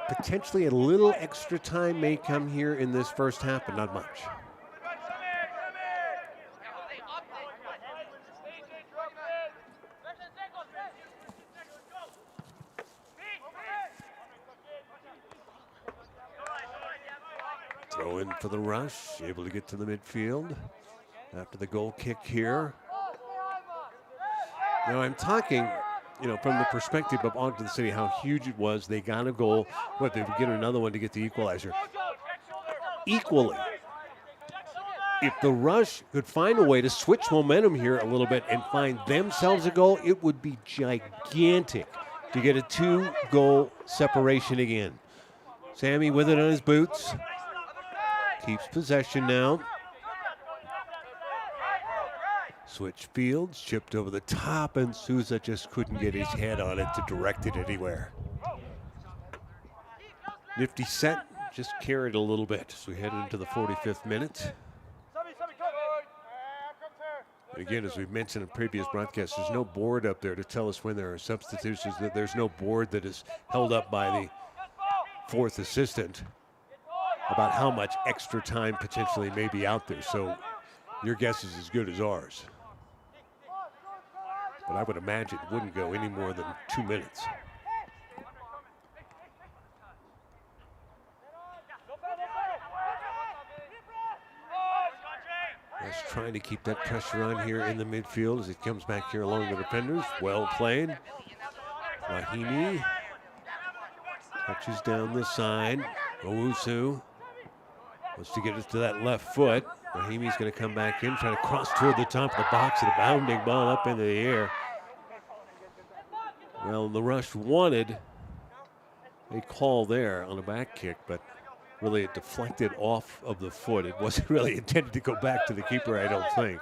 Potentially a little extra time may come here in this first half, but not much. Throw in for the Rush, able to get to the midfield after the goal kick here. Now I'm talking, from the perspective of Ogden City, how huge it was. They got a goal, but they would get another one to get the equalizer. Equally, if the Rush could find a way to switch momentum here a little bit and find themselves a goal, it would be gigantic to get a 2-goal separation again. Sammy with it on his boots. keeps possession now. Switch fields, chipped over the top, and Souza just couldn't get his head on it to direct it anywhere. Nifty set, just carried a little bit as we head into the 45th minute. And again, as we've mentioned in previous broadcasts, there's no board up there to tell us when there are substitutions. There's no board that is held up by the fourth assistant about how much extra time potentially may be out there. So your guess is as good as ours. But I would imagine it wouldn't go any more than 2 minutes. Just trying to keep that pressure on here in the midfield as it comes back here along the defenders. Well played. Rahimi touches down the side. Owusu wants to get it to that left foot. Rahimi's going to come back in, trying to cross toward the top of the box, and a bounding ball up into the air. Well, the Rush wanted a call there on a back kick, but really it deflected off of the foot. It wasn't really intended to go back to the keeper, I don't think.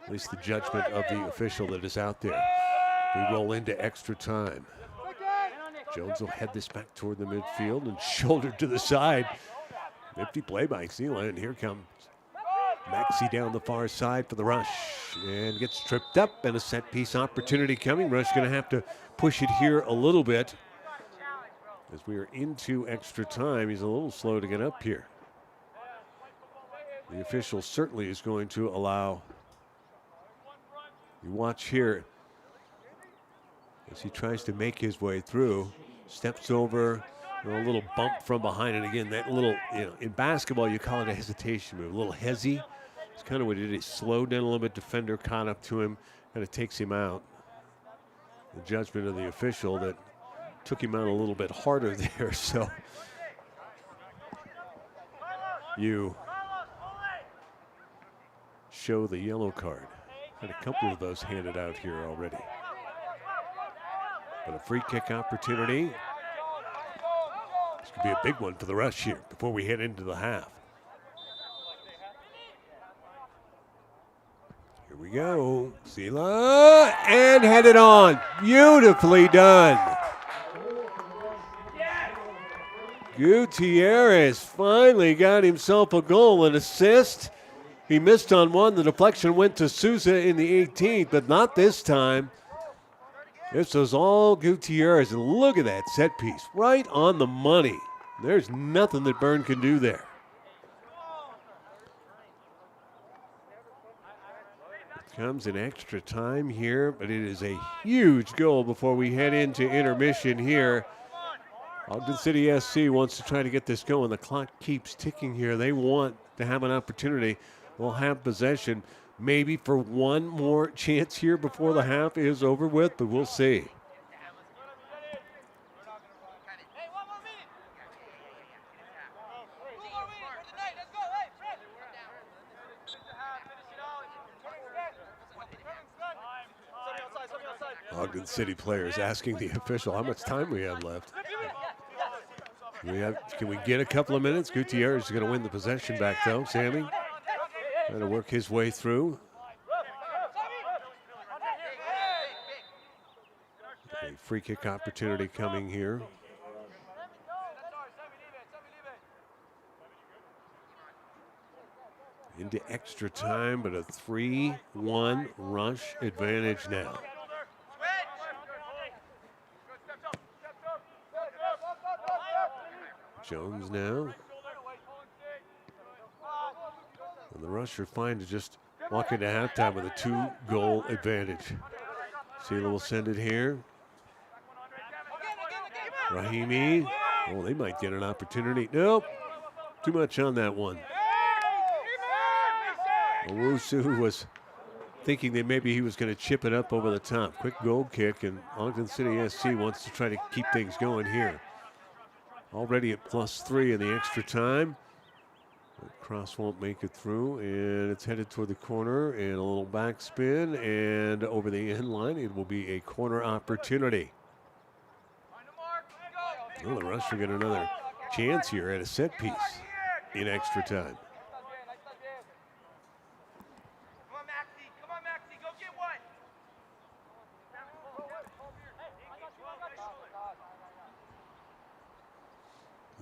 At least the judgment of the official that is out there. We roll into extra time. Jones will head this back toward the midfield and shoulder to the side. Nifty play by Sela, and here comes Maxey down the far side for the Rush. And gets tripped up, and a set piece opportunity coming. Rush going to have to push it here a little bit. As we are into extra time, he's a little slow to get up here. The official certainly is going to allow. You watch here as he tries to make his way through, steps over, a little bump from behind. And again, that little, in basketball, you call it a hesitation move, a little hezzy. It's kind of what it is. He slowed down a little bit, defender caught up to him, kind of takes him out. The judgment of the official that took him out a little bit harder there, so you show the yellow card. Had a couple of those handed out here already. But a free kick opportunity. This could be a big one for the Rush here before we head into the half. Here we go. Sela, and headed on. Beautifully done. Gutierrez finally got himself a goal, an assist. He missed on one. The deflection went to Souza in the 18th, but not this time. This was all Gutierrez, and look at that set piece, right on the money. There's nothing that Byrne can do there. It comes in extra time here, but it is a huge goal before we head into intermission here. Ogden City SC wants to try to get this going. The clock keeps ticking here. They want to have an opportunity. We'll have possession maybe for one more chance here before the half is over with, but we'll see. Ogden City players asking the official how much time we have left. Can we get a couple of minutes? Gutierrez is going to win the possession back, though. Sammy trying to work his way through. A free kick opportunity coming here. Into extra time, but a 3-1 Rush advantage now. Jones now. And the Rush are fine to just walk into halftime with a 2-goal advantage. Sela will send it here. Rahimi. Oh, they might get an opportunity. Nope. Too much on that one. Owusu was thinking that maybe he was going to chip it up over the top. Quick goal kick, and Ogden City SC wants to try to keep things going here. Already at +3 in the extra time. The cross won't make it through, and it's headed toward the corner, and a little backspin, and over the end line, it will be a corner opportunity. Well, the Rush will get another chance here at a set piece. in extra time. Come on, Maxie, go get one.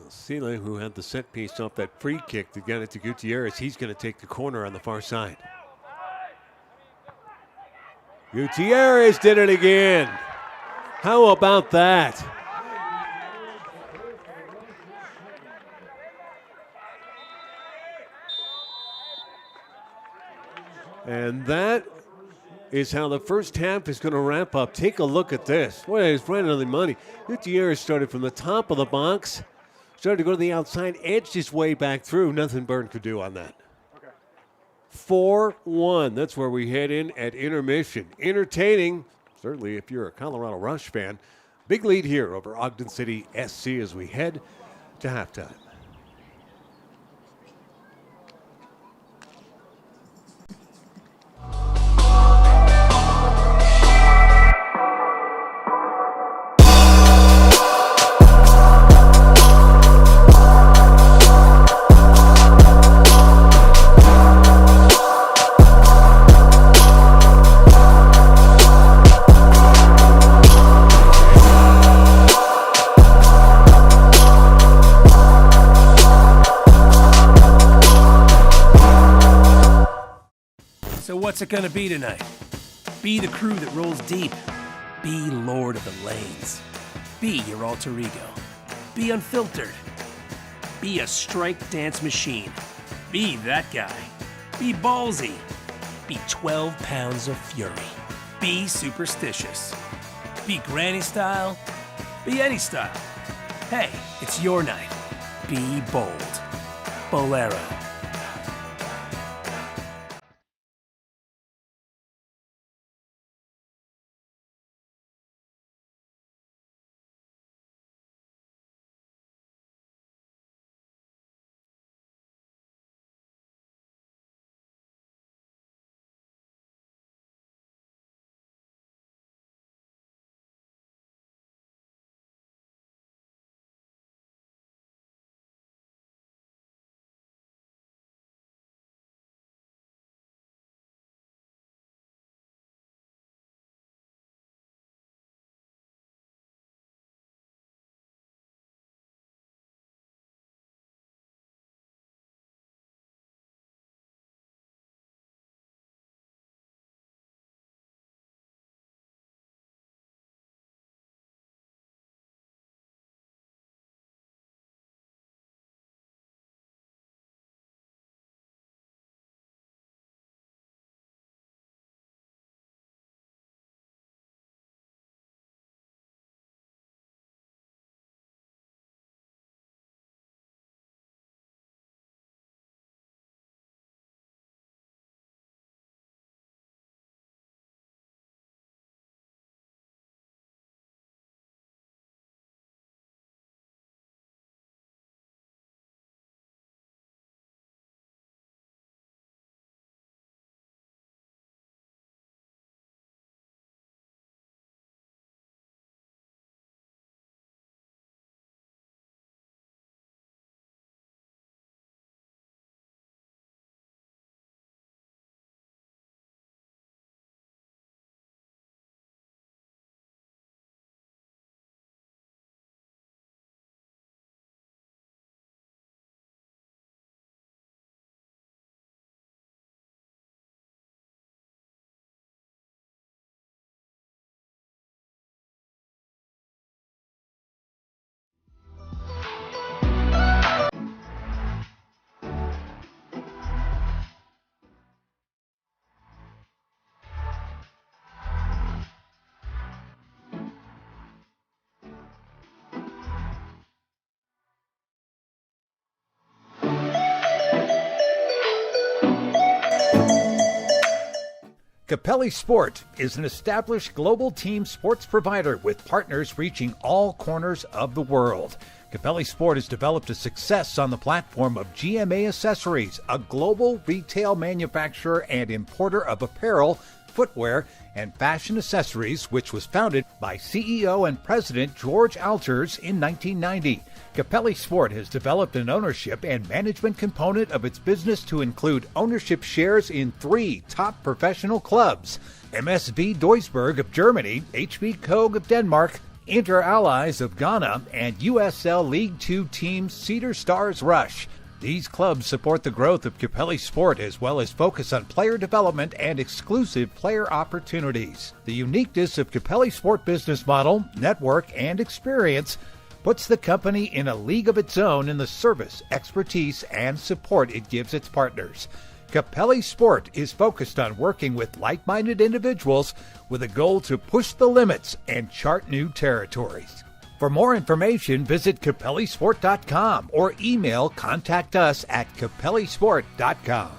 Sela, who had the set piece off that free kick that got it to Gutierrez, he's going to take the corner on the far side. Gutierrez did it again. How about that? And that is how the first half is going to wrap up. Take a look at this. Boy, he's right on the money. Gutierrez started from the top of the box, started to go to the outside, edged his way back through. Nothing Byrne could do on that. 4-1. That's where we head in at intermission. Entertaining, certainly if you're a Colorado Rush fan. Big lead here over Ogden City SC as we head to halftime. So what's it gonna be tonight? Be the crew that rolls deep. Be Lord of the Lanes. Be your alter ego. Be unfiltered. Be a strike dance machine. Be that guy. Be ballsy. Be 12 pounds of fury. Be superstitious. Be granny style. Be any style. Hey, it's your night. Be bold. Bolero. Capelli Sport is an established global team sports provider with partners reaching all corners of the world. Capelli Sport has developed a success on the platform of GMA Accessories, a global retail manufacturer and importer of apparel footwear, and fashion accessories, which was founded by CEO and President George Alters in 1990. Capelli Sport has developed an ownership and management component of its business to include ownership shares in 3 top professional clubs: MSV Duisburg of Germany, HB Koge of Denmark, Inter Allies of Ghana, and USL League Two team Cedar Stars Rush. These clubs support the growth of Capelli Sport as well as focus on player development and exclusive player opportunities. The uniqueness of Capelli Sport business model, network, and experience puts the company in a league of its own in the service, expertise, and support it gives its partners. Capelli Sport is focused on working with like-minded individuals with a goal to push the limits and chart new territories. For more information, visit capellisport.com or email contact us at capellisport.com.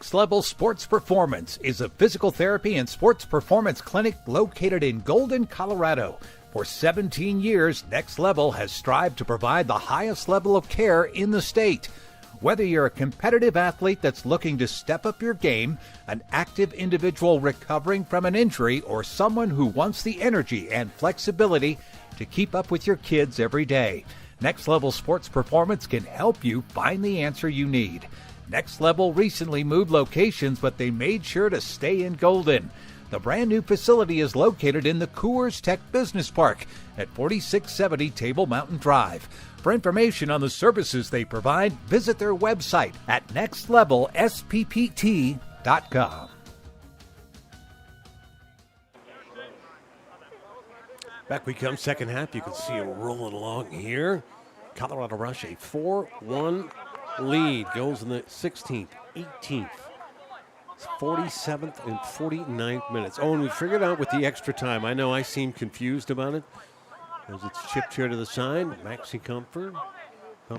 Next Level Sports Performance is a physical therapy and sports performance clinic located in Golden, Colorado. For 17 years, Next Level has strived to provide the highest level of care in the state. Whether you're a competitive athlete that's looking to step up your game, an active individual recovering from an injury, or someone who wants the energy and flexibility to keep up with your kids every day, Next Level Sports Performance can help you find the answer you need. Next Level recently moved locations, but they made sure to stay in Golden. The brand new facility is located in the Coors Tech Business Park at 4670 Table Mountain Drive. For information on the services they provide, visit their website at nextlevelsPPT.com. Back we come, second half. You can see them rolling along here. Colorado Rush, a 4-1 lead. Goes in the 16th, 18th, 47th, and 49th minutes. Oh, and we figured out with the extra time. I know I seem confused about it as it's chipped here to the side. Maxi Comfort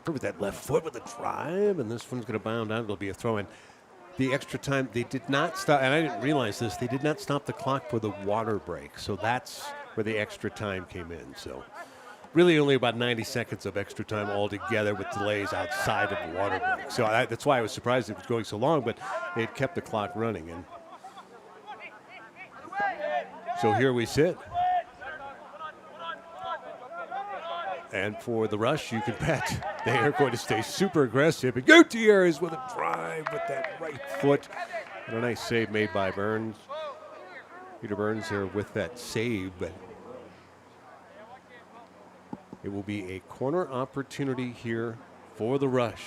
with that left foot with the drive, and this one's going to bound out. It'll be a throw-in. The extra time, they did not stop, and I didn't realize this, they did not stop the clock for the water break. So that's where the extra time came in. So really only about 90 seconds of extra time altogether with delays outside of the water break. So that's why I was surprised it was going so long, but it kept the clock running. And so here we sit. And for the Rush, you can bet they are going to stay super aggressive. And Gutierrez with a drive with that right foot. And a nice save made by Burns. Peter Burns there with that save, but it will be a corner opportunity here for the Rush.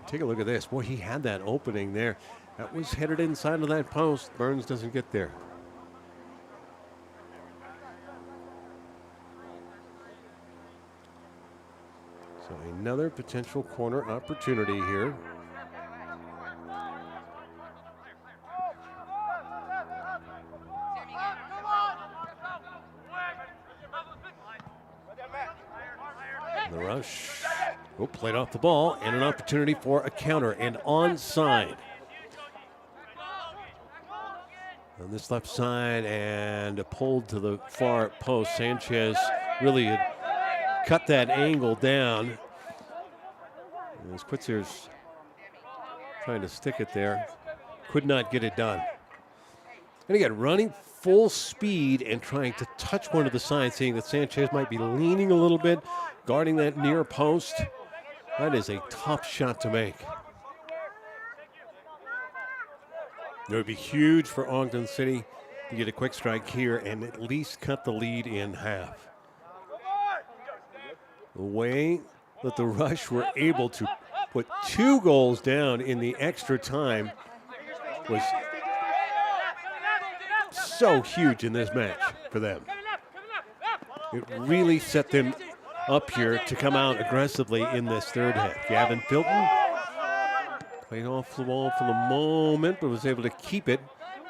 Take a look at this. Boy, he had that opening there. That was headed inside of that post. Burns doesn't get there. So another potential corner opportunity here. The Rush played off the ball, and an opportunity for a counter and onside. On this left side and pulled to the far post. Sanchez really had cut that angle down. And as Quitzer's trying to stick it there, could not get it done. And again, running full speed and trying to touch one of the sides, seeing that Sanchez might be leaning a little bit, guarding that near post. That is a tough shot to make. It would be huge for Ogden City to get a quick strike here and at least cut the lead in half. The way that the Rush were able to put 2 goals down in the extra time was so huge in this match for them. It really set them up here to come out aggressively in this third half. Gavin Filton played off the ball for the moment, but was able to keep it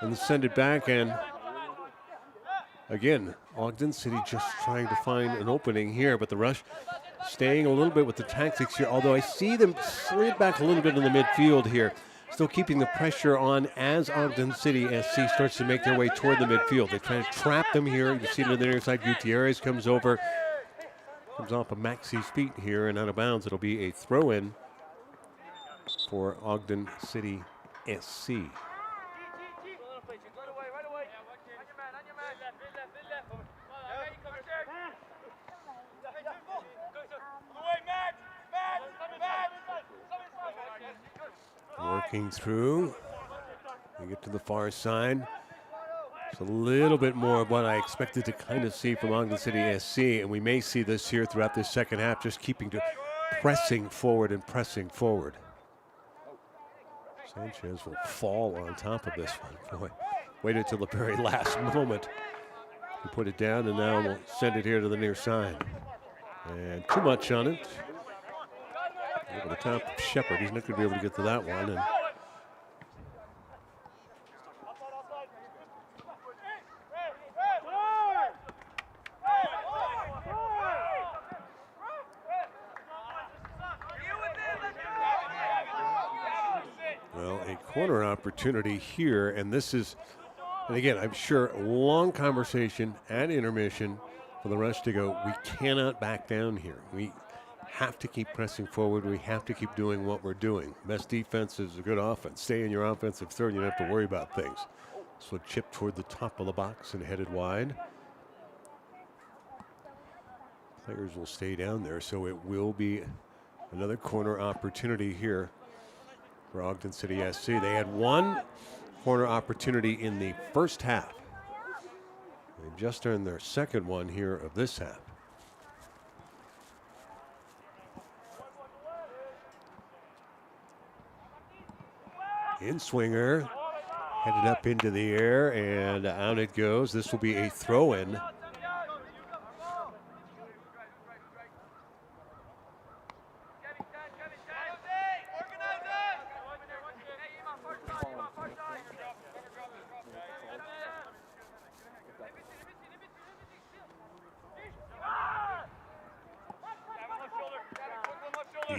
and send it back. And again, Ogden City just trying to find an opening here, but the Rush staying a little bit with the tactics here, although I see them slid back a little bit in the midfield here, still keeping the pressure on as Ogden City SC starts to make their way toward the midfield. They try to trap them here. You see it on the near side. Gutierrez comes over, comes off of Maxi's feet here and out of bounds. It'll be a throw-in for Ogden City SC. Working through. We get to the far side. It's a little bit more of what I expected to kind of see from Ogden City SC, and we may see this here throughout this second half, just keeping to pressing forward and pressing forward. Sanchez will fall on top of this one. Boy, waited till the very last moment to put it down, and now we'll send it here to the near side. And too much on it. Over the top of Shepard. He's not going to be able to get to that one. And well, a corner opportunity here, and this is, and again, I'm sure a long conversation at intermission for the Rush to go, we cannot back down here. We have to keep pressing forward. We have to keep doing what we're doing. Best defense is a good offense. Stay in your offensive third, you don't have to worry about things. So chip toward the top of the box and headed wide. Players will stay down there, so it will be another corner opportunity here for Ogden City SC. They had one corner opportunity in the first half. They just earned their second one here of this half. In swinger, headed up into the air, and out it goes. This will be a throw-in.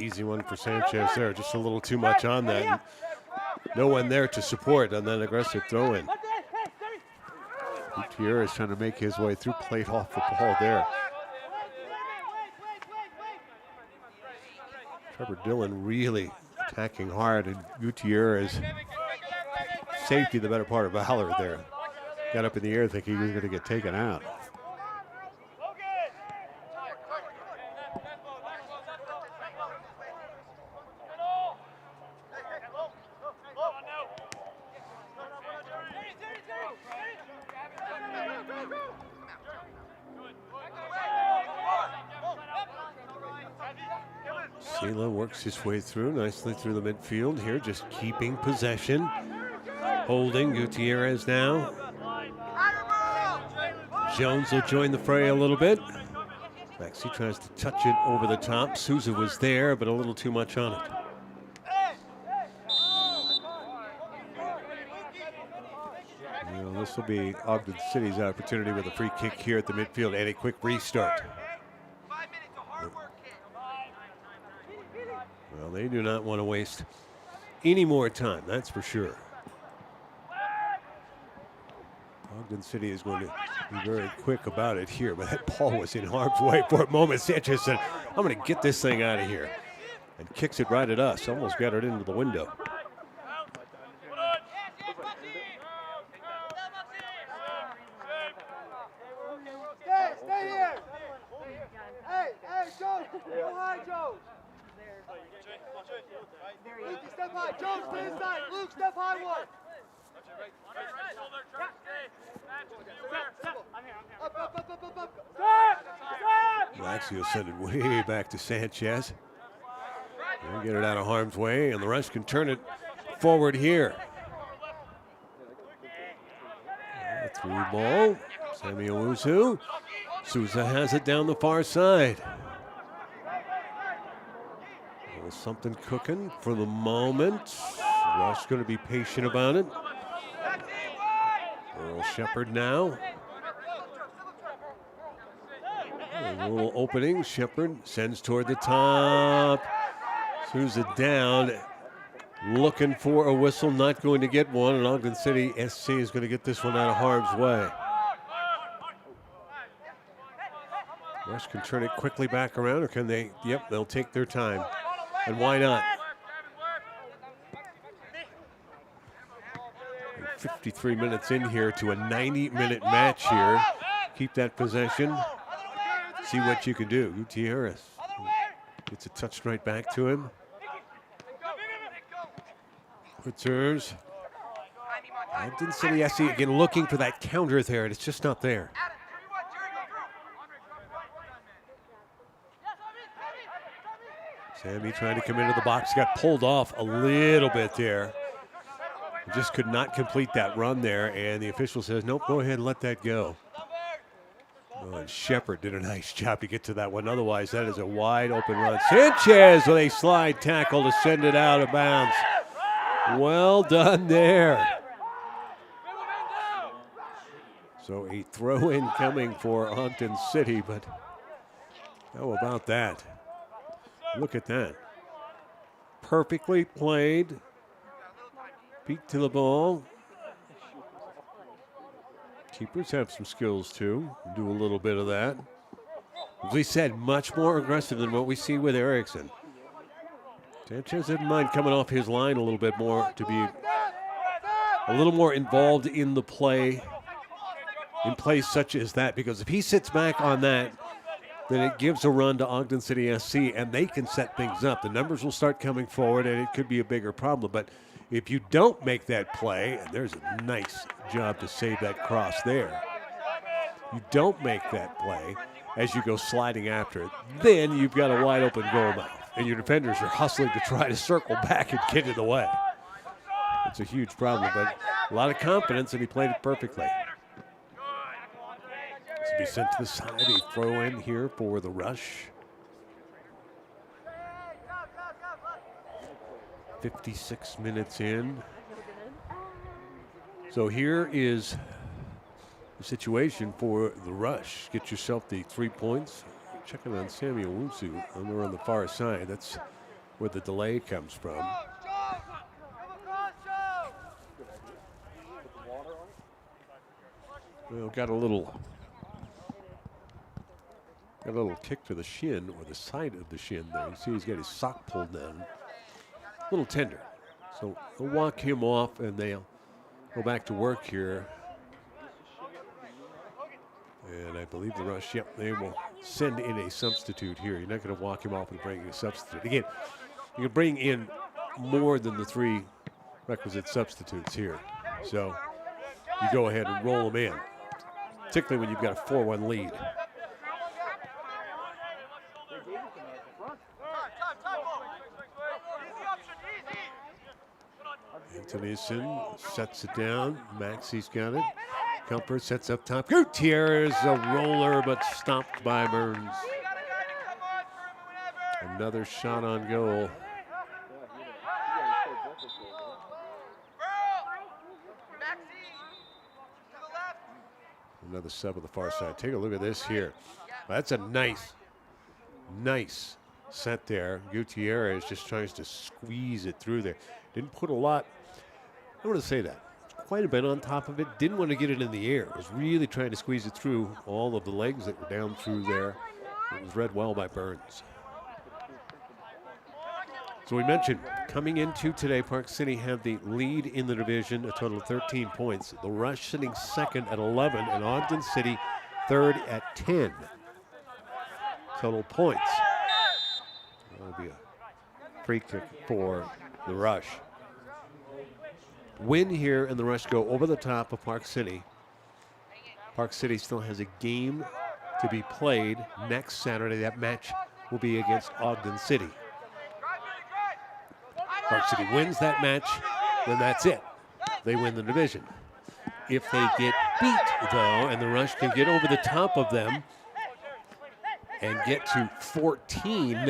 Easy one for Sanchez there, just a little too much on that. No one there to support on that aggressive throw-in. Gutierrez trying to make his way through, played off the ball there. Trevor Dillon really attacking hard, and Gutierrez, safety the better part of valor there. Got up in the air thinking he was going to get taken out. Sela works his way through nicely through the midfield here, just keeping possession. Holding Gutierrez now. Jones will join the fray a little bit. Maxi tries to touch it over the top. Souza was there, but a little too much on it. Well, this will be Ogden City's opportunity with a free kick here at the midfield and a quick restart. 5 minutes of hard work, kid. Well, they do not want to waste any more time, that's for sure. Ogden City is going to be very quick about it here, but that ball was in harm's way for a moment. Sanchez said, I'm going to get this thing out of here, and kicks it right at us. Almost got it into the window. Stay here. Hey, Joe. Go high, Joe. Luke, step high. Joe, stay inside. Luke, step high one. Maxi will send it way back to Sanchez. We'll get it out of harm's way, and the Rush can turn it forward here. Through ball. Samuel Uzu. Souza has it down the far side. Well, something cooking for the moment. Rush going to be patient about it. Earl Shepard now. A little opening. Shepard sends toward the top. Souza down. Looking for a whistle, not going to get one, and Ogden City SC is going to get this one out of harm's way. Rush can turn it quickly back around, or can they? Yep, they'll take their time. And why not? 53 minutes in here to a 90-minute match here. Keep that possession. See what you can do. Gutierrez gets a touch right back to him. Returns. Ogden City SC again looking for that counter there, and it's just not there. Sammy trying to come into the box, got pulled off a little bit there. Just could not complete that run there, and the official says, nope, go ahead and let that go. Oh, and Shepard did a nice job to get to that one. Otherwise, that is a wide open run. Sanchez with a slide tackle to send it out of bounds. Well done there. So a throw-in coming for Ogden City, but how about that? Look at that. Perfectly played. Peek to the ball. Keepers have some skills too. Do a little bit of that. As we said, much more aggressive than what we see with Erickson. Sanchez didn't mind coming off his line a little bit more to be a little more involved in the play, in plays such as that, because if he sits back on that, then it gives a run to Ogden City SC, and they can set things up. The numbers will start coming forward, and it could be a bigger problem. But if you don't make that play, and there's a nice job to save that cross there. You don't make that play as you go sliding after it, then you've got a wide open goal mouth, and your defenders are hustling to try to circle back and get in the way. It's a huge problem, but a lot of confidence, and he played it perfectly. To be sent to the side, a throw in here for the Rush. 56 minutes in. So here is the situation for the Rush. Get yourself the 3 points. Checking on Samuel Wusu over on the far side. That's where the delay comes from. Well, got a little kick to the shin, or the side of the shin there. You see he's got his sock pulled down. A little tender. So they'll walk him off, and they'll go back to work here. And I believe the Rush, yep, they will send in a substitute here. You're not going to walk him off and bring in a substitute. Again, you can bring in more than the 3 requisite substitutes here. So you go ahead and roll them in, particularly when you've got a 4-1 lead. Antonison sets it down. Maxey's got it. Comfort sets up top. Gutierrez, a roller, but stopped by Burns. Another shot on goal. Another sub on the far side. Take a look at this here. That's a nice set there. Gutierrez just tries to squeeze it through there. Didn't put a lot, I want to say that. Quite a bit on top of it. Didn't want to get it in the air. Was really trying to squeeze it through all of the legs that were down through there. It was read well by Burns. So we mentioned coming into today, Park City had the lead in the division, a total of 13 points. The Rush sitting second at 11, and Ogden City third at 10 total points. That'll be a free kick for the Rush. Win here, and the Rush go over the top of Park City. Park City still has a game to be played next Saturday. That match will be against Ogden City. Park City wins that match, then that's it. They win the division. If they get beat, though, and the Rush can get over the top of them and get to 14,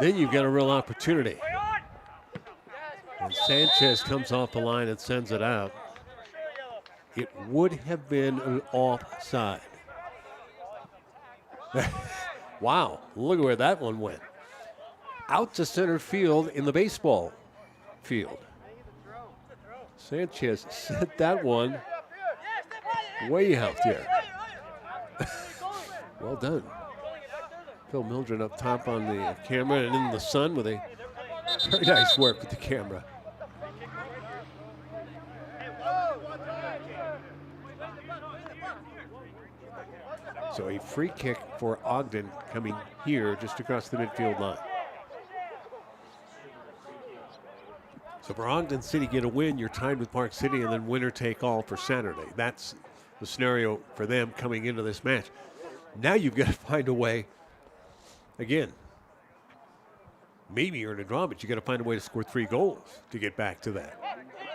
then you've got a real opportunity. And Sanchez comes off the line and sends it out. It would have been an offside. Wow, look at where that one went. Out to center field in the baseball field. Sanchez sent that one way out there. Well done. Phil Mildred up top on the camera and in the sun with a very nice work with the camera. So a free kick for Ogden coming here just across the midfield line. So for Ogden City, get a win, you're tied with Park City, and then winner take all for Saturday. That's the scenario for them coming into this match. Now you've got to find a way, again, maybe you're in a draw, but you got to find a way to score 3 goals to get back to that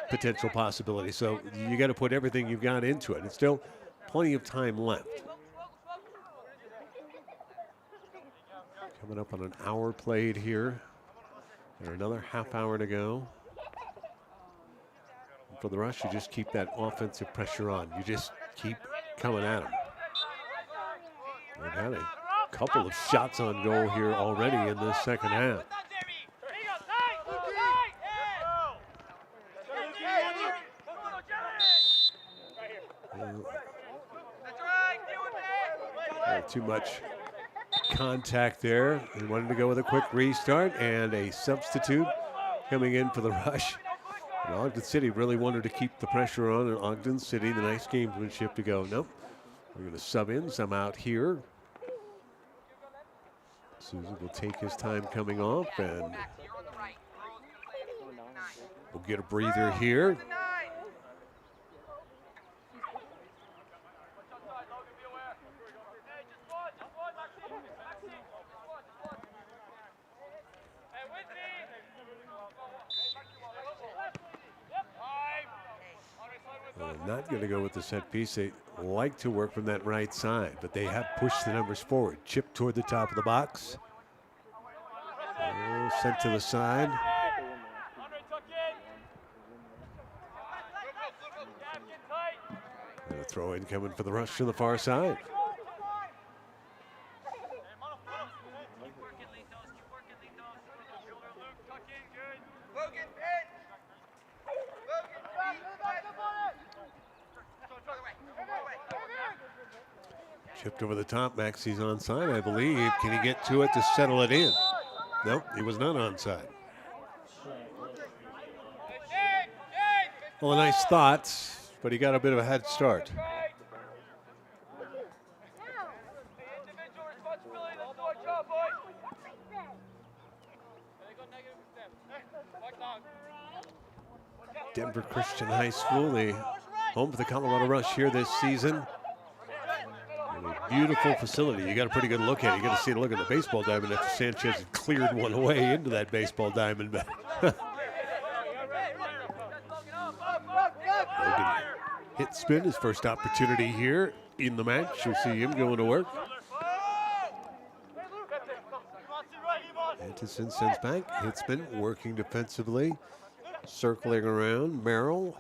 potential possibility. So you got to put everything you've got into it. It's still plenty of time left. Coming up on an hour played here. And another half hour to go. And for the Rush, you just keep that offensive pressure on. You just keep coming at them. They've had a couple of shots on goal here already in this second half. Too much contact there. He wanted to go with a quick restart and a substitute coming in for the Rush. And Ogden City really wanted to keep the pressure on, and Ogden City, the nice gamesmanship to go, nope, we're going to sub in some out here. Susan will take his time coming off, and we'll get a breather here. Not going to go with the set piece. They like to work from that right side, but they have pushed the numbers forward. Chip toward the top of the box. Sent to the side. And a throw in coming for the Rush to the far side. Chipped over the top. Maxey's onside, I believe. Can he get to it to settle it in? Nope, he was not onside. Well, nice thoughts, but he got a bit of a head start. Denver Christian High School, the home for the Colorado Rush here this season. They beautiful facility. You got a pretty good look at it. You got to see a look at the baseball diamond after Sanchez had cleared one away into that baseball diamond. Ogden hit spin, his first opportunity here in the match. You'll see him going to work. Anderson sends back. Hit spin, working defensively. Circling around. Merrill.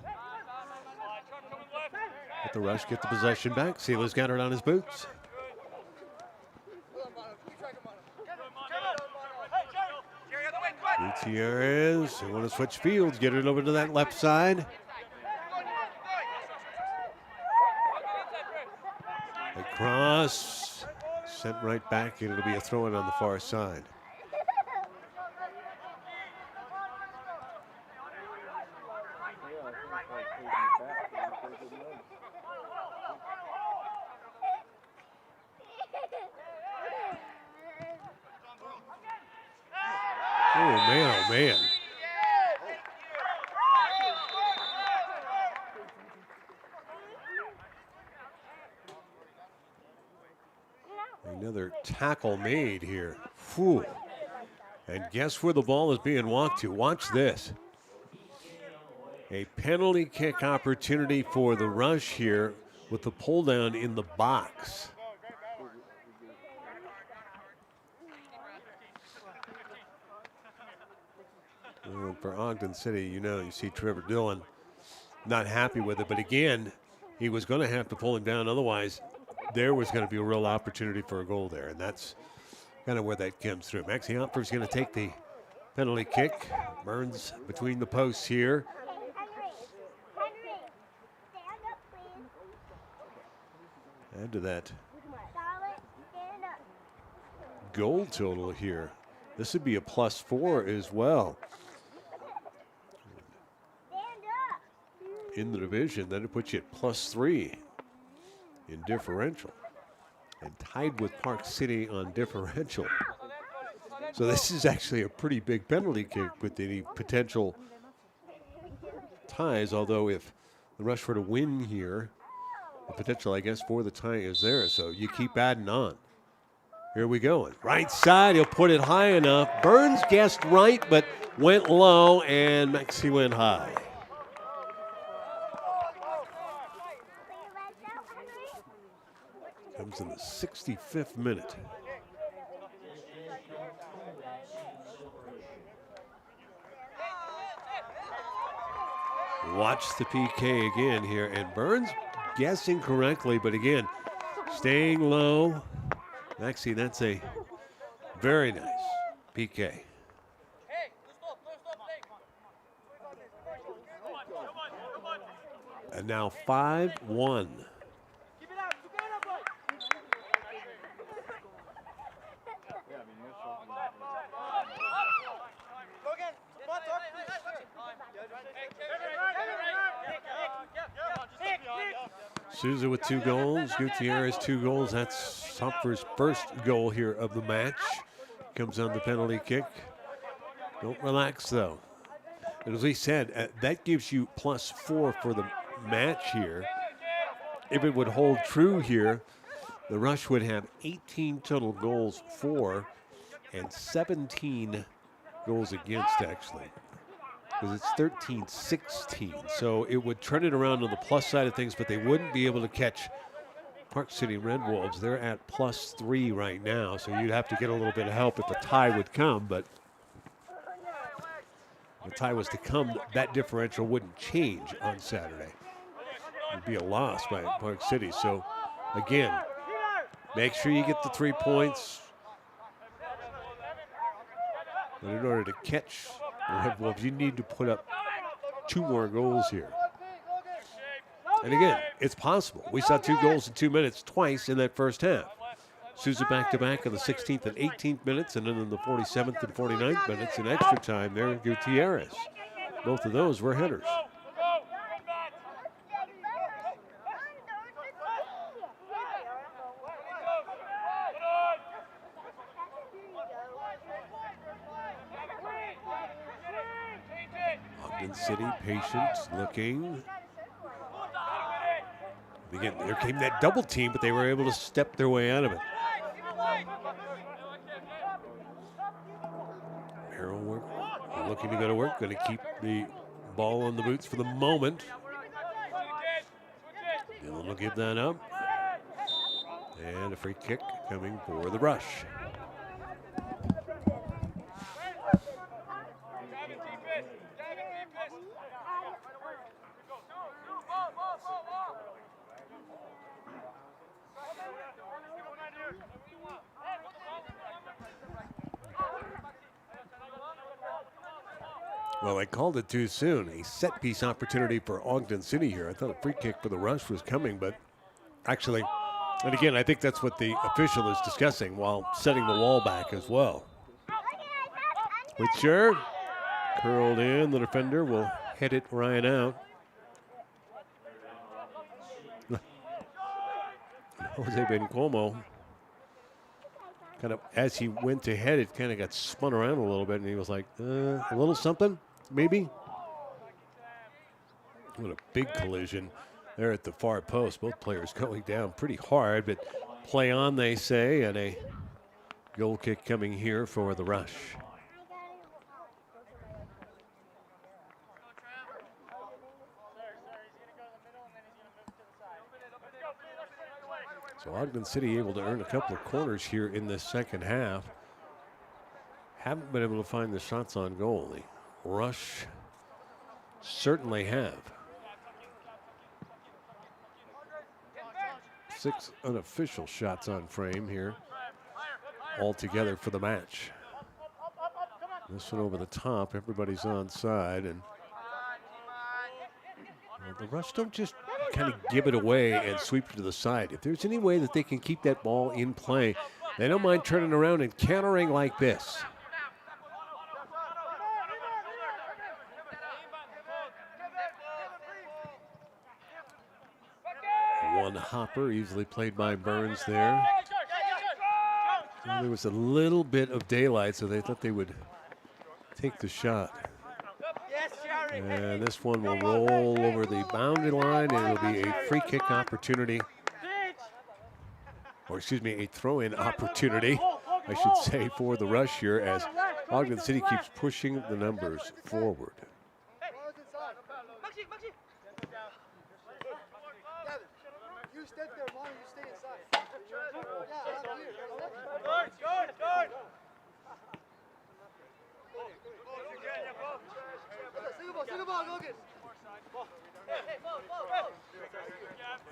Let the Rush get the possession back. Sealer's got it on his boots. Gutierrez, they want to switch fields, get it over to that left side. Across, sent right back, and it'll be a throw-in on the far side. Oh, man, oh, man. Another tackle made here. Whew. And guess where the ball is being walked to? Watch this. A penalty kick opportunity for the Rush here with the pull down in the box. Well, for Ogden City, you see Trevor Dillon not happy with it. But again, he was going to have to pull him down. Otherwise, there was going to be a real opportunity for a goal there. And that's kind of where that comes through. Maxie Hopper's going to take the penalty kick. Burns between the posts here. Add to that goal total here. This would be a +4 as well. In the division, then it puts you at +3 in differential. And tied with Park City on differential. So this is actually a pretty big penalty kick with any potential ties, although if the Rush were to win here, the potential, I guess, for the tie is there. So you keep adding on. Here we go. Right side, he'll put it high enough. Burns guessed right, but went low, and Maxie went high. Comes in the 65th minute. Watch the PK again here, and Burns guessing correctly, but again, staying low. Maxie, that's a very nice PK. And now 5-1. Souza with 2 goals. Gutierrez 2 goals. That's Hopper's first goal here of the match. Comes on the penalty kick. Don't relax though. And as we said, that gives you +4 for the match here. If it would hold true here, the Rush would have 18 total goals for and 17 goals against, actually. Because it's 13-16. So it would turn it around on the plus side of things, but they wouldn't be able to catch Park City Red Wolves. They're at +3 right now, so you'd have to get a little bit of help if a tie would come, but if a tie was to come, that differential wouldn't change on Saturday. It would be a loss by Park City. So again, make sure you get the 3 points. But in order to catch the Red Wolves, you need to put up 2 more goals here. And again, it's possible. We saw 2 goals in 2 minutes twice in that first half. Souza back-to-back in the 16th and 18th minutes, and then in the 47th and 49th minutes in extra time there, Gutierrez. Both of those were headers. Ogden City, patient, looking. Again, there came that double team, but they were able to step their way out of it. Arrow work, looking to go to work, going to keep the ball on the boots for the moment. Dylan will give that up. And a free kick coming for the Rush. Well, I called it too soon. A set piece opportunity for Ogden City here. I thought a free kick for the Rush was coming, but actually, and again, I think that's what the official is discussing while setting the wall back as well. Witcher curled in. The defender will head it right out. Jose Bencomo, kind of as he went to head it, kind of got spun around a little bit, and he was like, a little something, maybe. What a big collision there at the far post. Both players going down pretty hard, but play on, they say, and a goal kick coming here for the Rush. So Ogden City able to earn a couple of corners here in this second half. Haven't been able to find the shots on goal. The Rush certainly have. 6 unofficial shots on frame here altogether for the match. This one over the top, everybody's onside, and the Rush don't just kind of give it away and sweep it to the side. If there's any way that they can keep that ball in play, they don't mind turning around and countering like this. One hopper, easily played by Burns there. Well, there was a little bit of daylight, so they thought they would take the shot. And this one will roll over the boundary line, and it'll be a free kick opportunity. Or excuse me, a throw-in opportunity, I should say, for the Rush here as Ogden City keeps pushing the numbers forward.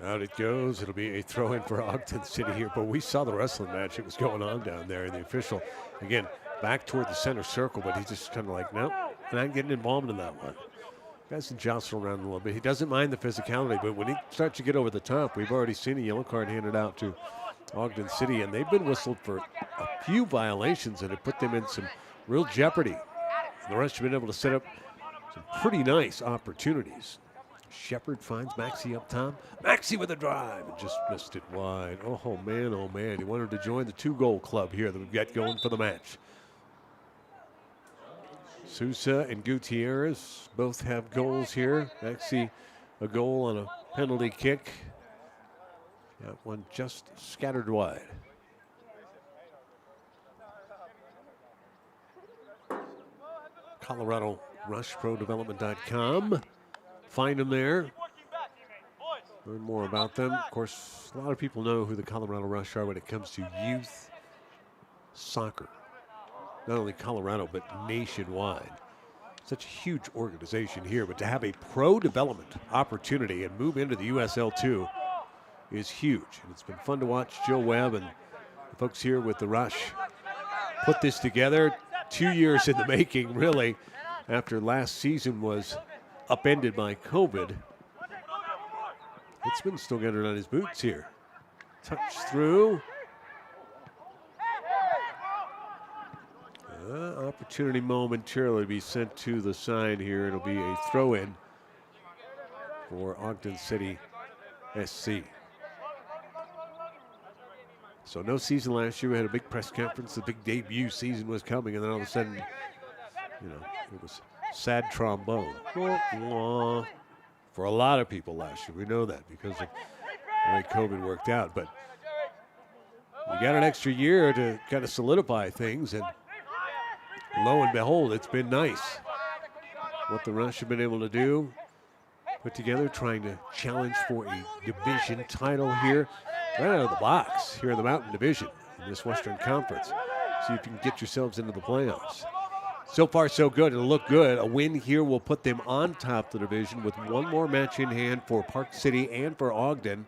Out it goes. It'll be a throw-in for Ogden City here. But we saw the wrestling match that was going on down there. And the official, again, back toward the center circle. But he's just kind of like, nope, not getting involved in that one. Guys can jostle around a little bit. He doesn't mind the physicality. But when he starts to get over the top, we've already seen a yellow card handed out to Ogden City. And they've been whistled for a few violations that have put them in some real jeopardy. And the Rush have been able to set up some pretty nice opportunities. Shepard finds Maxey up top. Maxey with a drive and just missed it wide. Oh man. He wanted to join the 2-goal club here that we've got going for the match. Sousa and Gutierrez both have goals here. Maxey a goal on a penalty kick. That one just scattered wide. Colorado RushProDevelopment.com. Find them there. Learn more about them. Of course, a lot of people know who the Colorado Rush are when it comes to youth soccer. Not only Colorado, but nationwide. Such a huge organization here, but to have a pro development opportunity and move into the USL 2 is huge. And it's been fun to watch Joe Webb and the folks here with the Rush put this together. 2 years in the making, really, after last season was upended by COVID. Hitzman still got it on his boots here. Touch through. Opportunity momentarily to be sent to the side here. It'll be a throw-in for Ogden City SC. So no season last year. We had a big press conference. The big debut season was coming, and then all of a sudden, it was sad trombone for a lot of people last year. We know that because of the way COVID worked out. But you got an extra year to kind of solidify things, and lo and behold, it's been nice. What the Rush have been able to do, put together, trying to challenge for a division title here, right out of the box here in the Mountain Division in this Western Conference. See if you can get yourselves into the playoffs. So far, so good. It'll look good. A win here will put them on top of the division with one more match in hand for Park City and for Ogden.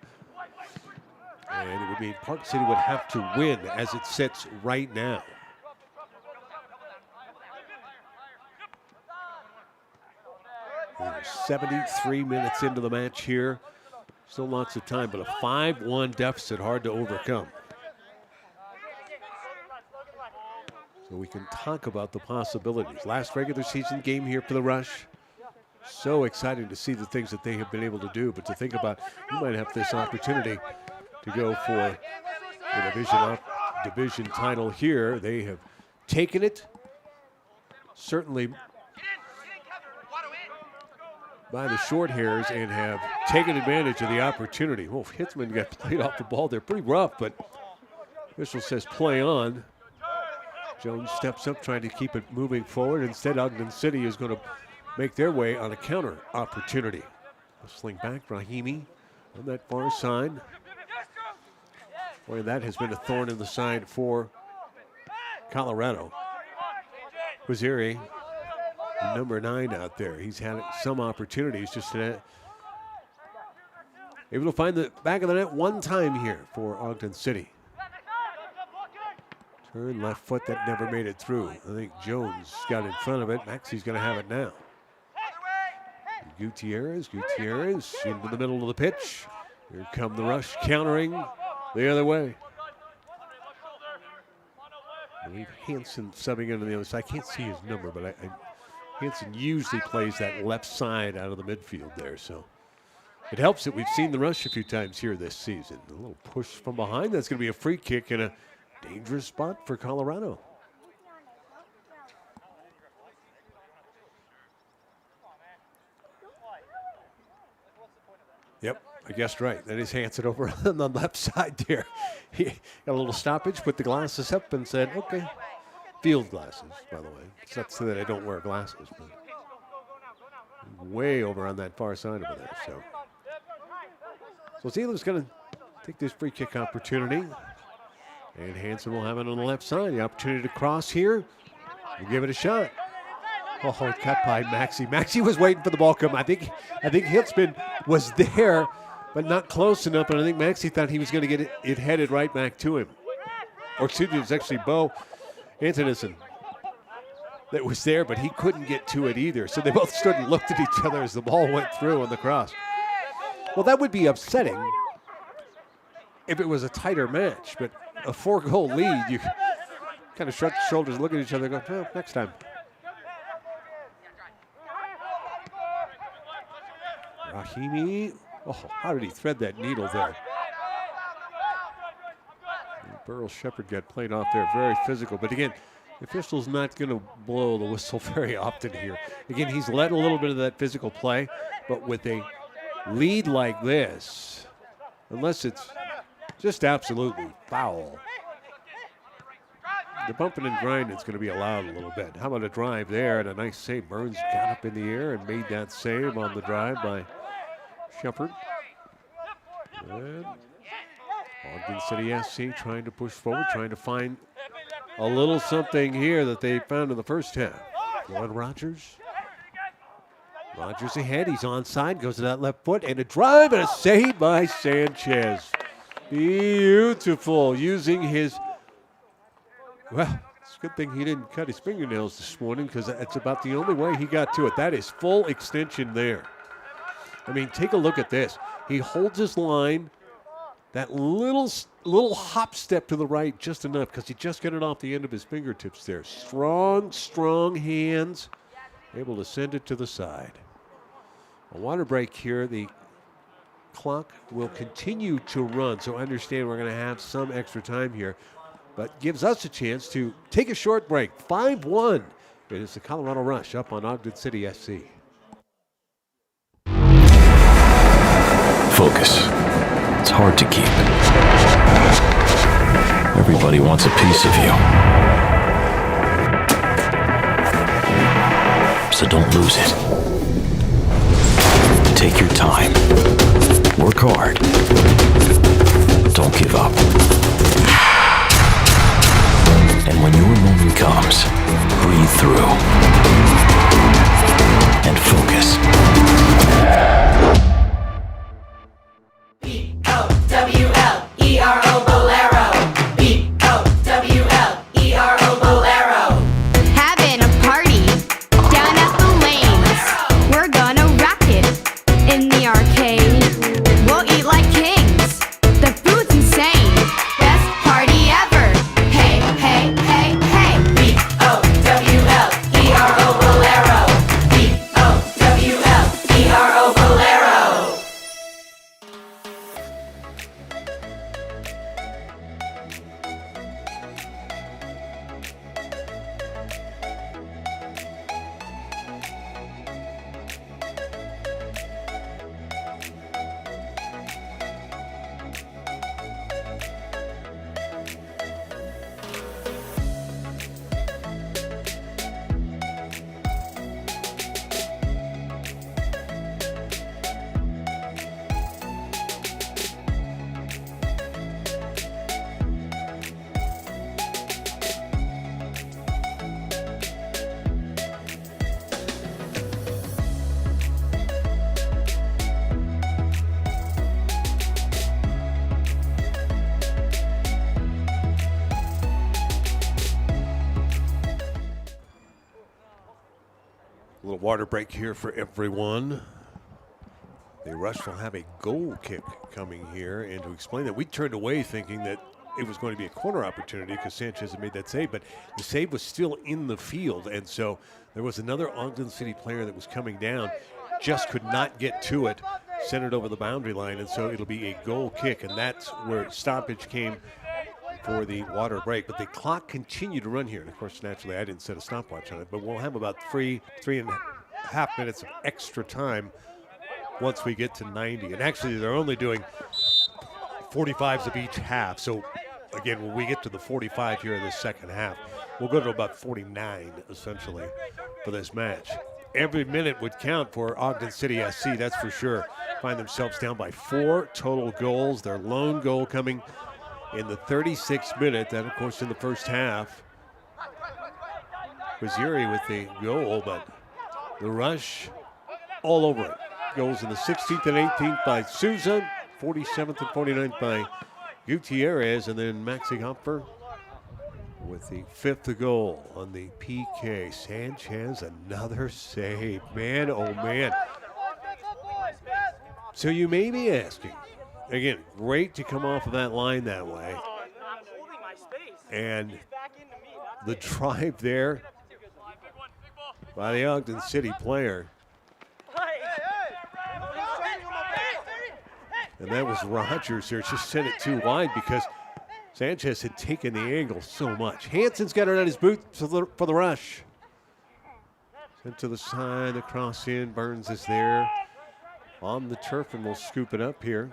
And it would mean Park City would have to win as it sits right now. We're 73 minutes into the match here. Still lots of time, but a 5-1 deficit hard to overcome. So we can talk about the possibilities. Last regular season game here for the Rush. So exciting to see the things that they have been able to do, but to think about, you might have this opportunity to go for the division title here. They have taken it, certainly by the short hairs, and have taken advantage of the opportunity. Oh, Hitzman got played off the ball there. Pretty rough, but official says play on. Jones steps up trying to keep it moving forward. Instead, Ogden City is going to make their way on a counter opportunity. Sling back, Rahimi on that far side. Boy, that has been a thorn in the side for Colorado. Quaziri, number 9 out there. He's had some opportunities, just able to find the back of the net one time here for Ogden City. Turn left foot, that never made it through. I think Jones got in front of it. Maxi's going to have it now. Gutierrez into the middle of the pitch. Here come the Rush countering the other way. I believe Hansen subbing into the other side. I can't see his number, but Hansen usually plays that left side out of the midfield there, so it helps that we've seen the Rush a few times here this season. A little push from behind. That's going to be a free kick and a dangerous spot for Colorado. Yep, I guessed right. That is Hansen over on the left side there. He got a little stoppage, put the glasses up and said, okay. Field glasses, by the way. It's not so that I don't wear glasses, but way over on that far side over there. So Zeeland's going to take this free kick opportunity. And Hansen will have it on the left side. The opportunity to cross here. We'll give it a shot. Oh, cut by Maxi. Maxi was waiting for the ball to come. I think Hitzman was there, but not close enough. And I think Maxi thought he was going to get it headed right back to him. Or excuse me, it was actually Bo Antonison that was there, but he couldn't get to it either. So they both stood and looked at each other as the ball went through on the cross. Well, that would be upsetting if it was a tighter match, but a 4-goal lead, you kind of shrug your shoulders, look at each other, and go, well, next time. Rahimi, oh, how did he thread that needle there? Burrell Shepard got played off there, very physical, but again, the official's not going to blow the whistle very often here. Again, he's led a little bit of that physical play, but with a lead like this, unless it's just absolutely foul, the bumping and grinding is going to be allowed a little bit. How about a drive there and a nice save? Burns got up in the air and made that save on the drive by Shepard. And Ogden City SC trying to push forward, trying to find a little something here that they found in the first half. Floyd Rogers. Rogers ahead, he's onside, goes to that left foot, and a drive and a save by Sanchez. Beautiful, using his, well, it's a good thing he didn't cut his fingernails this morning because that's about the only way he got to it. That is full extension there. I mean, take a look at this. He holds his line, that little hop step to the right just enough because he just got it off the end of his fingertips there. Strong hands, able to send it to the side. A water break here. The clock will continue to run, so understand we're going to have some extra time here, but gives us a chance to take a short break. 5-1. It is the Colorado Rush up on Ogden City SC. Focus. It's hard to keep. Everybody wants a piece of you. So don't lose it. Take your time. Work hard. Don't give up. And when your moment comes, breathe through and focus. B-O-W-L-E-R-O Bolero. B-O-W-L-E-R-O Bolero. Having a party down at the lanes. We're gonna rock it in the arcade. We'll eat like kings. The food's insane. Best party ever. Hey, hey, hey, hey. B-O-W-L-E-R-O Bolero. B-O-W-L-E-R-O Bolero. A little water break here for everyone. The Rush will have a goal kick coming here. And to explain that, we turned away thinking that it was going to be a corner opportunity because Sanchez had made that save, but the save was still in the field. And so there was another Ogden City player that was coming down, just could not get to it, sent it over the boundary line. And so it'll be a goal kick. And that's where stoppage came for the water break. But the clock continued to run here. And of course, naturally, I didn't set a stopwatch on it, but we'll have about three and a half minutes of extra time once we get to 90. And actually, they're only doing 45s of each half. So again, when we get to the 45 here in the second half, we'll go to about 49 essentially for this match. Every minute would count for Ogden City SC, that's for sure. Find themselves down by 4 total goals. Their lone goal coming in the 36th minute. That, of course, in the first half was Yuri with the goal, but the Rush all over it. Goals in the 16th and 18th by Souza, 47th and 49th by Gutierrez, and then Maxi Hopper with the 5th goal on the PK. Sanchez, another save. Man, oh man. So you may be asking, again, great to come off of that line that way. And the drive there by the Ogden City player. And that was Rogers there, just sent it too wide because Sanchez had taken the angle so much. Hansen's got it on his boot for the Rush. Sent to the side, the cross in, Burns is there on the turf, and we'll scoop it up here.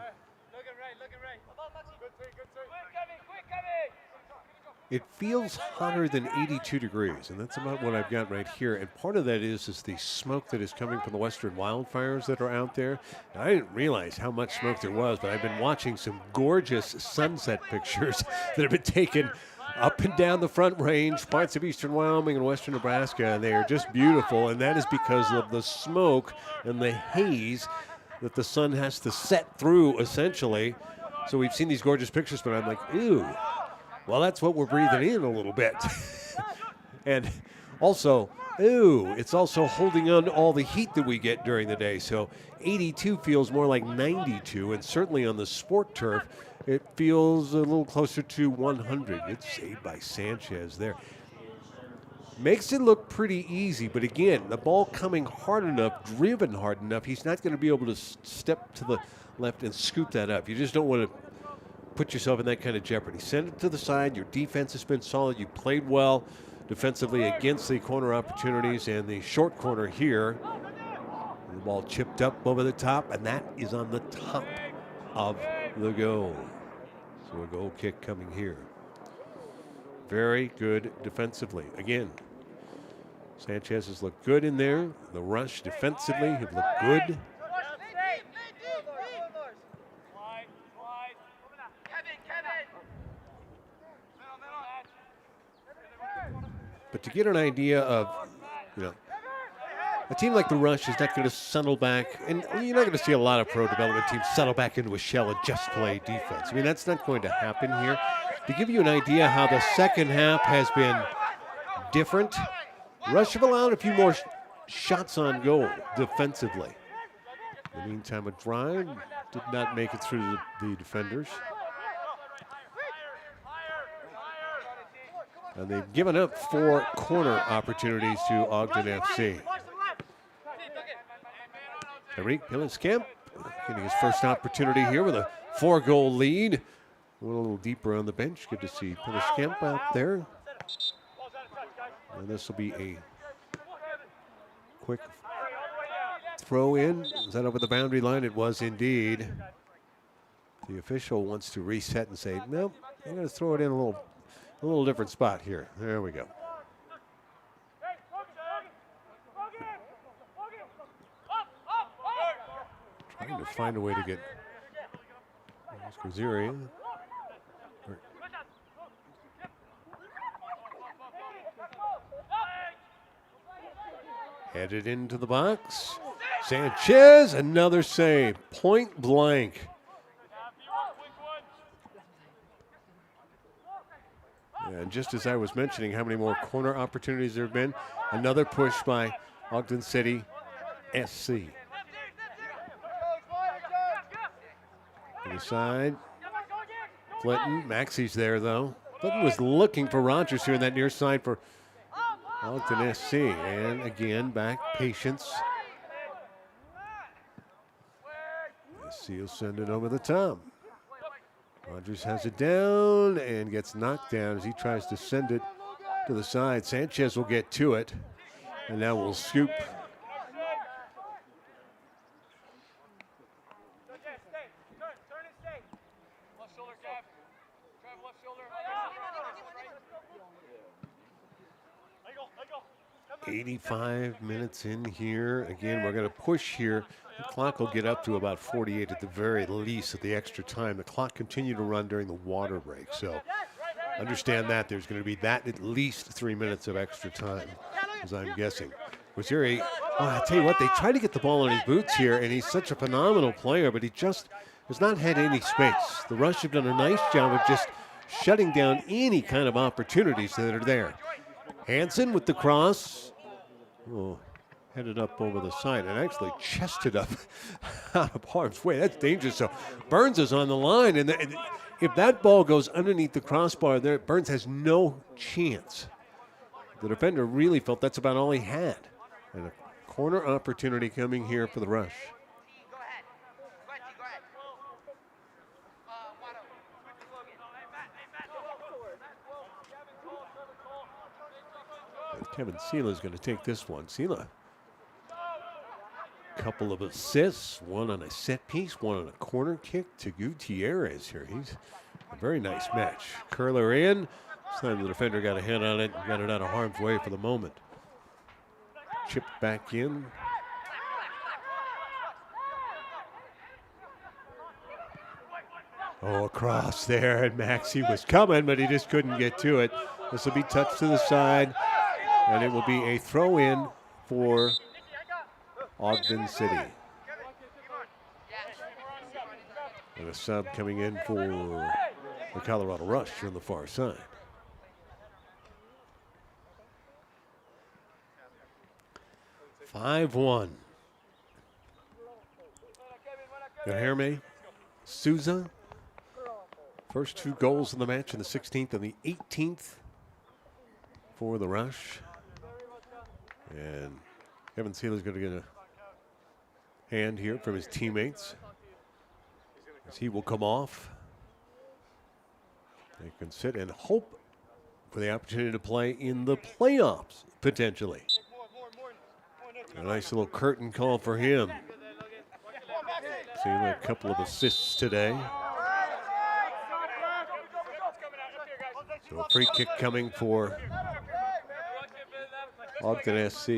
It feels hotter than 82 degrees, and that's about what I've got right here. And part of that is the smoke that is coming from the western wildfires that are out there. Now, I didn't realize how much smoke there was, but I've been watching some gorgeous sunset pictures that have been taken up and down the Front Range, parts of eastern Wyoming and western Nebraska. They are just beautiful, and that is because of the smoke and the haze that the sun has to set through, essentially. So we've seen these gorgeous pictures, but I'm like, ew. Well, that's what we're breathing in a little bit. And also, it's also holding on to all the heat that we get during the day. So 82 feels more like 92, and certainly on the sport turf, it feels a little closer to 100. It's saved by Sanchez there. Makes it look pretty easy, but again, the ball coming hard enough, driven hard enough, he's not going to be able to step to the left and scoop that up. You just don't want to put yourself in that kind of jeopardy. Send it to the side. Your defense has been solid. You played well defensively against the corner opportunities, and the short corner here. The ball chipped up over the top, and that is on the top of the goal. So a goal kick coming here. Very good defensively. Again, Sanchez has looked good in there. The rush defensively have looked good. But to get an idea of, a team like the Rush is not going to settle back, and you're not going to see a lot of pro development teams settle back into a shell and just play defense. I mean, that's not going to happen here. To give you an idea how the second half has been different, Rush have allowed a few more shots on goal defensively. In the meantime, a drive did not make it through the defenders. And they've given up 4 corner opportunities to Ogden FC. Tariq Pilliskamp getting his first opportunity here with a 4-goal lead. Went a little deeper on the bench. Good to see Pilliskamp out there. And this will be a quick throw in. Is that over the boundary line? It was indeed. The official wants to reset and say, nope, I'm going to throw it in a little different spot here. There we go. Trying to find a way to get Squaziri. Headed into the box. Sanchez, another save. Point blank. And just as I was mentioning how many more corner opportunities there have been, another push by Ogden City SC. To the side. Clinton, Maxey's there though. Clinton was looking for Rogers here in that near side for Ogden SC. And again, back patience. SC will send it over the top. Rogers has it down and gets knocked down as he tries to send it to the side. Sanchez will get to it, and now we'll scoop. "85 minutes in here. Again, we're going to push here. The clock will get up to about 48 at the very least at the extra time. The clock continued to run during the water break. So understand that there's going to be that at least 3 minutes of extra time, as I'm guessing. Waziri, I tell you what, they try to get the ball on his boots here, and he's such a phenomenal player, but he just has not had any space. The Rush have done a nice job of just shutting down any kind of opportunities that are there. Hansen with the cross. Oh, headed up over the side and actually chested up out of harm's way. That's dangerous. So Burns is on the line, and if that ball goes underneath the crossbar there, Burns has no chance. The defender really felt that's about all he had. And a corner opportunity coming here for the Rush. Kevin Sela is going to take this one. Sela, couple of assists, one on a set piece, one on a corner kick to Gutierrez here. He's a very nice match. Curler in. This time the defender got a hand on it and got it out of harm's way for the moment. Chipped back in. Oh, across there, and Maxey was coming, but he just couldn't get to it. This will be touched to the side, and it will be a throw-in for Ogden City. And a sub coming in for the Colorado Rush on the far side. "5-1. Gaherme Souza. First 2 goals in the match in the 16th and the 18th for the Rush. And Kevin Sela is going to get a hand here from his teammates as he will come off. They can sit and hope for the opportunity to play in the playoffs, potentially. A nice little curtain call for him. Seeing a couple of assists today. So a free kick coming for Ogden SC.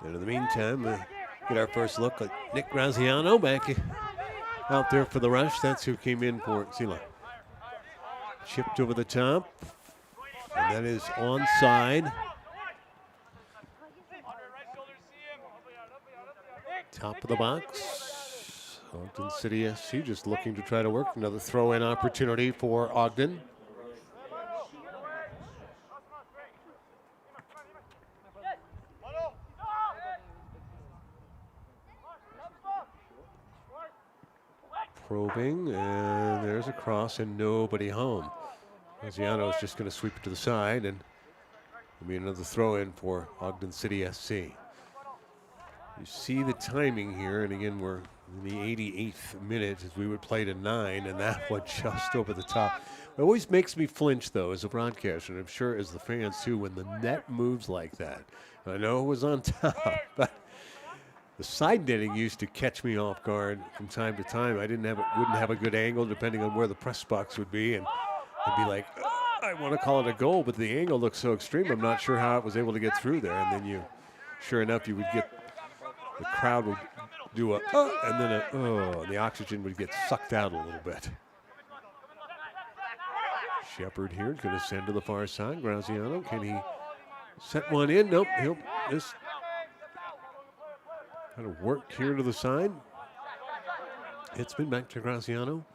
And in the meantime, get our first look at Nick Graziano back out there for the rush. That's who came in for Zila. Chipped over the top, and that is onside. Top of the box. Ogden City SC just looking to try to work another throw-in opportunity for Ogden. Probing, and there's a cross and nobody home. Graziano is just going to sweep it to the side, and it'll be another throw-in for Ogden City SC. You see the timing here, and again, we're in the 88th minute as we would play to 9, and that one just over the top. It always makes me flinch, though, as a broadcaster, and I'm sure as the fans, too, when the net moves like that. I know it was on top, but the side netting used to catch me off guard from time to time. I wouldn't have a good angle depending on where the press box would be, and I'd be like, I want to call it a goal, but the angle looks so extreme. I'm not sure how it was able to get through there. And then sure enough, you would get the crowd would do a and then and the oxygen would get sucked out a little bit. Shepard here is going to send to the far side. Graziano, can he set one in? Nope, he'll just kind of work here to the side. It's been back to Graziano.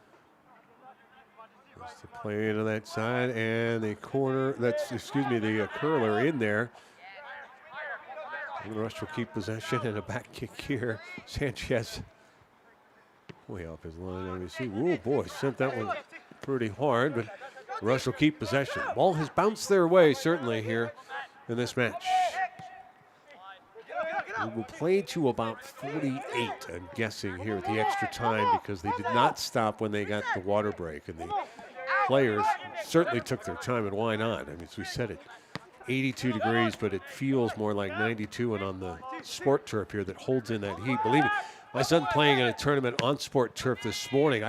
Just to play into that side, and the the curler in there. And the Rush will keep possession, and a back kick here. Sanchez way off his line. Let me see. Oh boy, sent that one pretty hard, but the Rush will keep possession. Ball has bounced their way certainly here in this match. We will play to about 48, I'm guessing, here at the extra time, because they did not stop when they got the water break, and the players certainly took their time, and why not? I mean, as we said, it 82 degrees, but it feels more like 92, and on the sport turf here that holds in that heat. Believe me, my son playing in a tournament on sport turf this morning.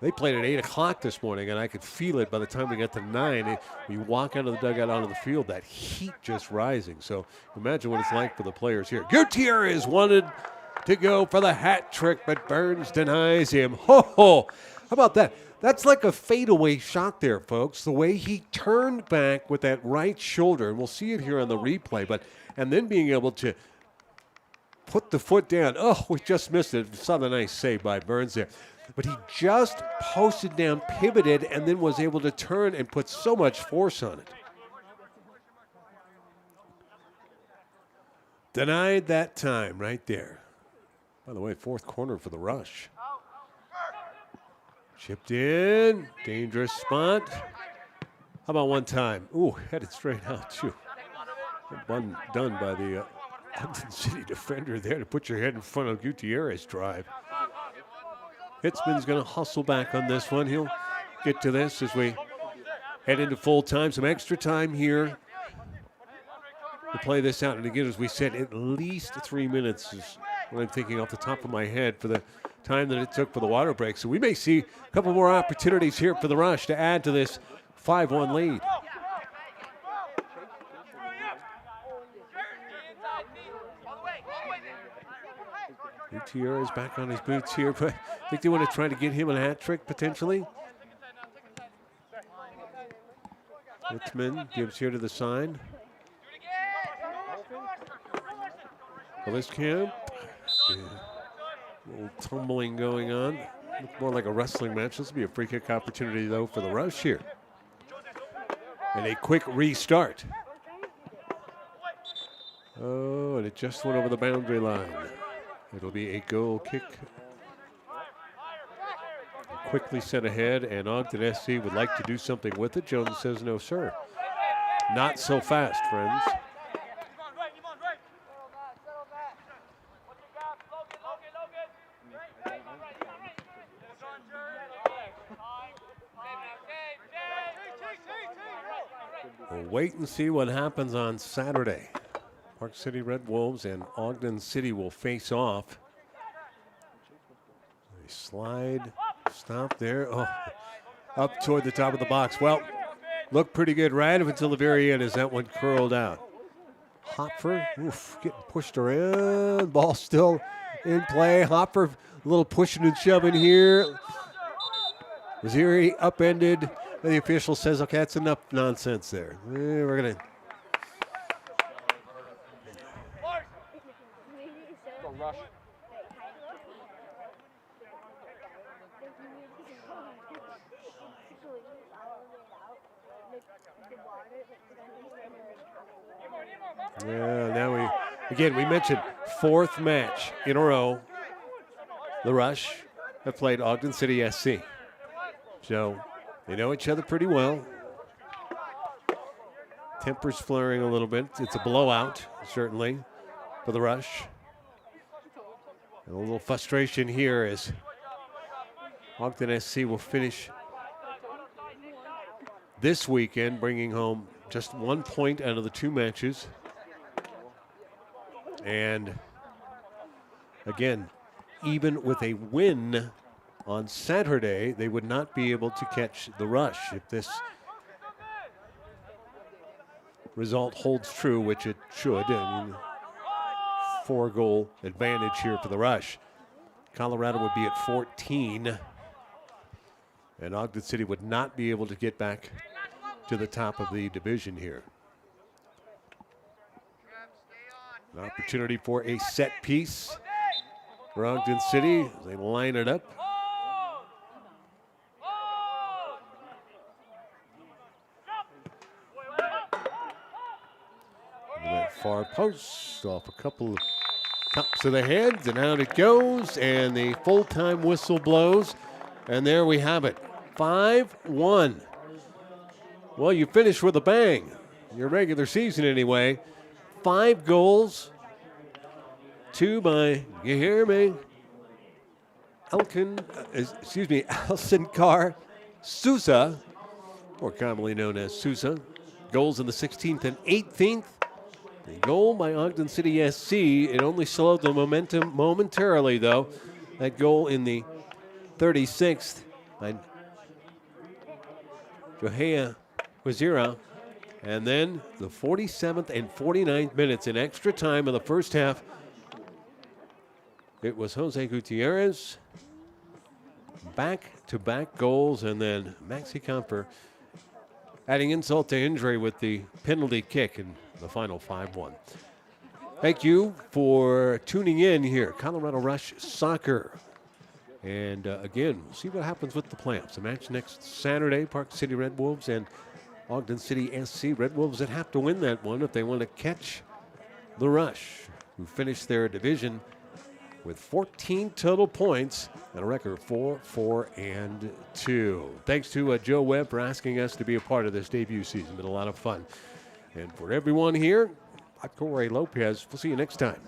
They played at 8 o'clock this morning, and I could feel it by the time we got to 9. You walk out of the dugout onto the field, that heat just rising. So imagine what it's like for the players here. Gutierrez wanted to go for the hat trick, but Burns denies him. Ho! How about that? That's like a fadeaway shot there, folks. The way he turned back with that right shoulder, and we'll see it here on the replay, and then being able to put the foot down. Oh, we just missed it. Saw the nice save by Burns there. But he just posted down, pivoted, and then was able to turn and put so much force on it. Denied that time right there. By the way, fourth corner for the Rush. Chipped in, dangerous spot. How about one time? Ooh, headed straight out too. One done by the Ogden City defender there to put your head in front of Gutierrez drive. Hitzman's going to hustle back on this one. He'll get to this as we head into full time. Some extra time here to play this out. And again, as we said, at least 3 minutes is what I'm thinking off the top of my head for the time that it took for the water break. So we may see a couple more opportunities here for the Rush to add to this 5-1 lead. Gutierrez back on his boots here, but I think they want to try to get him a hat trick potentially. Hitzman gives here to the side. Camp. Yeah. A little tumbling going on. Looks more like a wrestling match. This will be a free kick opportunity, though, for the Rush here. And a quick restart. Oh, and it just went over the boundary line. It'll be a goal kick. Quickly set ahead, and Ogden SC would like to do something with it. Jones says no, sir. Not so fast, friends. We'll wait and see what happens on Saturday. Park City Red Wolves and Ogden City will face off. Slide, stop there. Oh, up toward the top of the box. Well, looked pretty good right up until the very end as that one curled out. Hopper, getting pushed around. Ball still in play. Hopper, a little pushing and shoving here. Missouri upended. The official says, okay, that's enough nonsense there. We're going to. Yeah, now we mentioned fourth match in a row. The Rush have played Ogden City SC. So they know each other pretty well. Tempers flaring a little bit. It's a blowout, certainly, for the Rush. And a little frustration here as Ogden SC will finish this weekend, bringing home just 1 point out of the 2 matches. And again, even with a win on Saturday, they would not be able to catch the Rush if this result holds true, which it should. I mean, 4-goal advantage here for the Rush. Colorado would be at 14, and Ogden City would not be able to get back to the top of the division here. An opportunity for a set piece for Ogden City. They line it up. And that far post off a couple of tops of the heads, and out it goes, and the full-time whistle blows, and there we have it, 5-1. Well, you finish with a bang, your regular season anyway. 5 goals, 2 by, you hear me, Alcinkar Sousa, or commonly known as Sousa. Goals in the 16th and 18th. The goal by Ogden City SC. It only slowed the momentum momentarily, though. That goal in the 36th by Johea Wazira. And then the 47th and 49th minutes in extra time of the first half. It was Jose Gutierrez. Back-to-back goals, and then Maxi Comfer adding insult to injury with the penalty kick in the final 5-1. Thank you for tuning in here. Colorado Rush Soccer. And again, we'll see what happens with the playoffs. The match next Saturday, Park City Red Wolves and Ogden City SC. Red Wolves that have to win that one if they want to catch the Rush, who finished their division with 14 total points and a record of 4-4-2. Thanks to Joe Webb for asking us to be a part of this debut season. Been a lot of fun. And for everyone here, I'm Corey Lopez. We'll see you next time.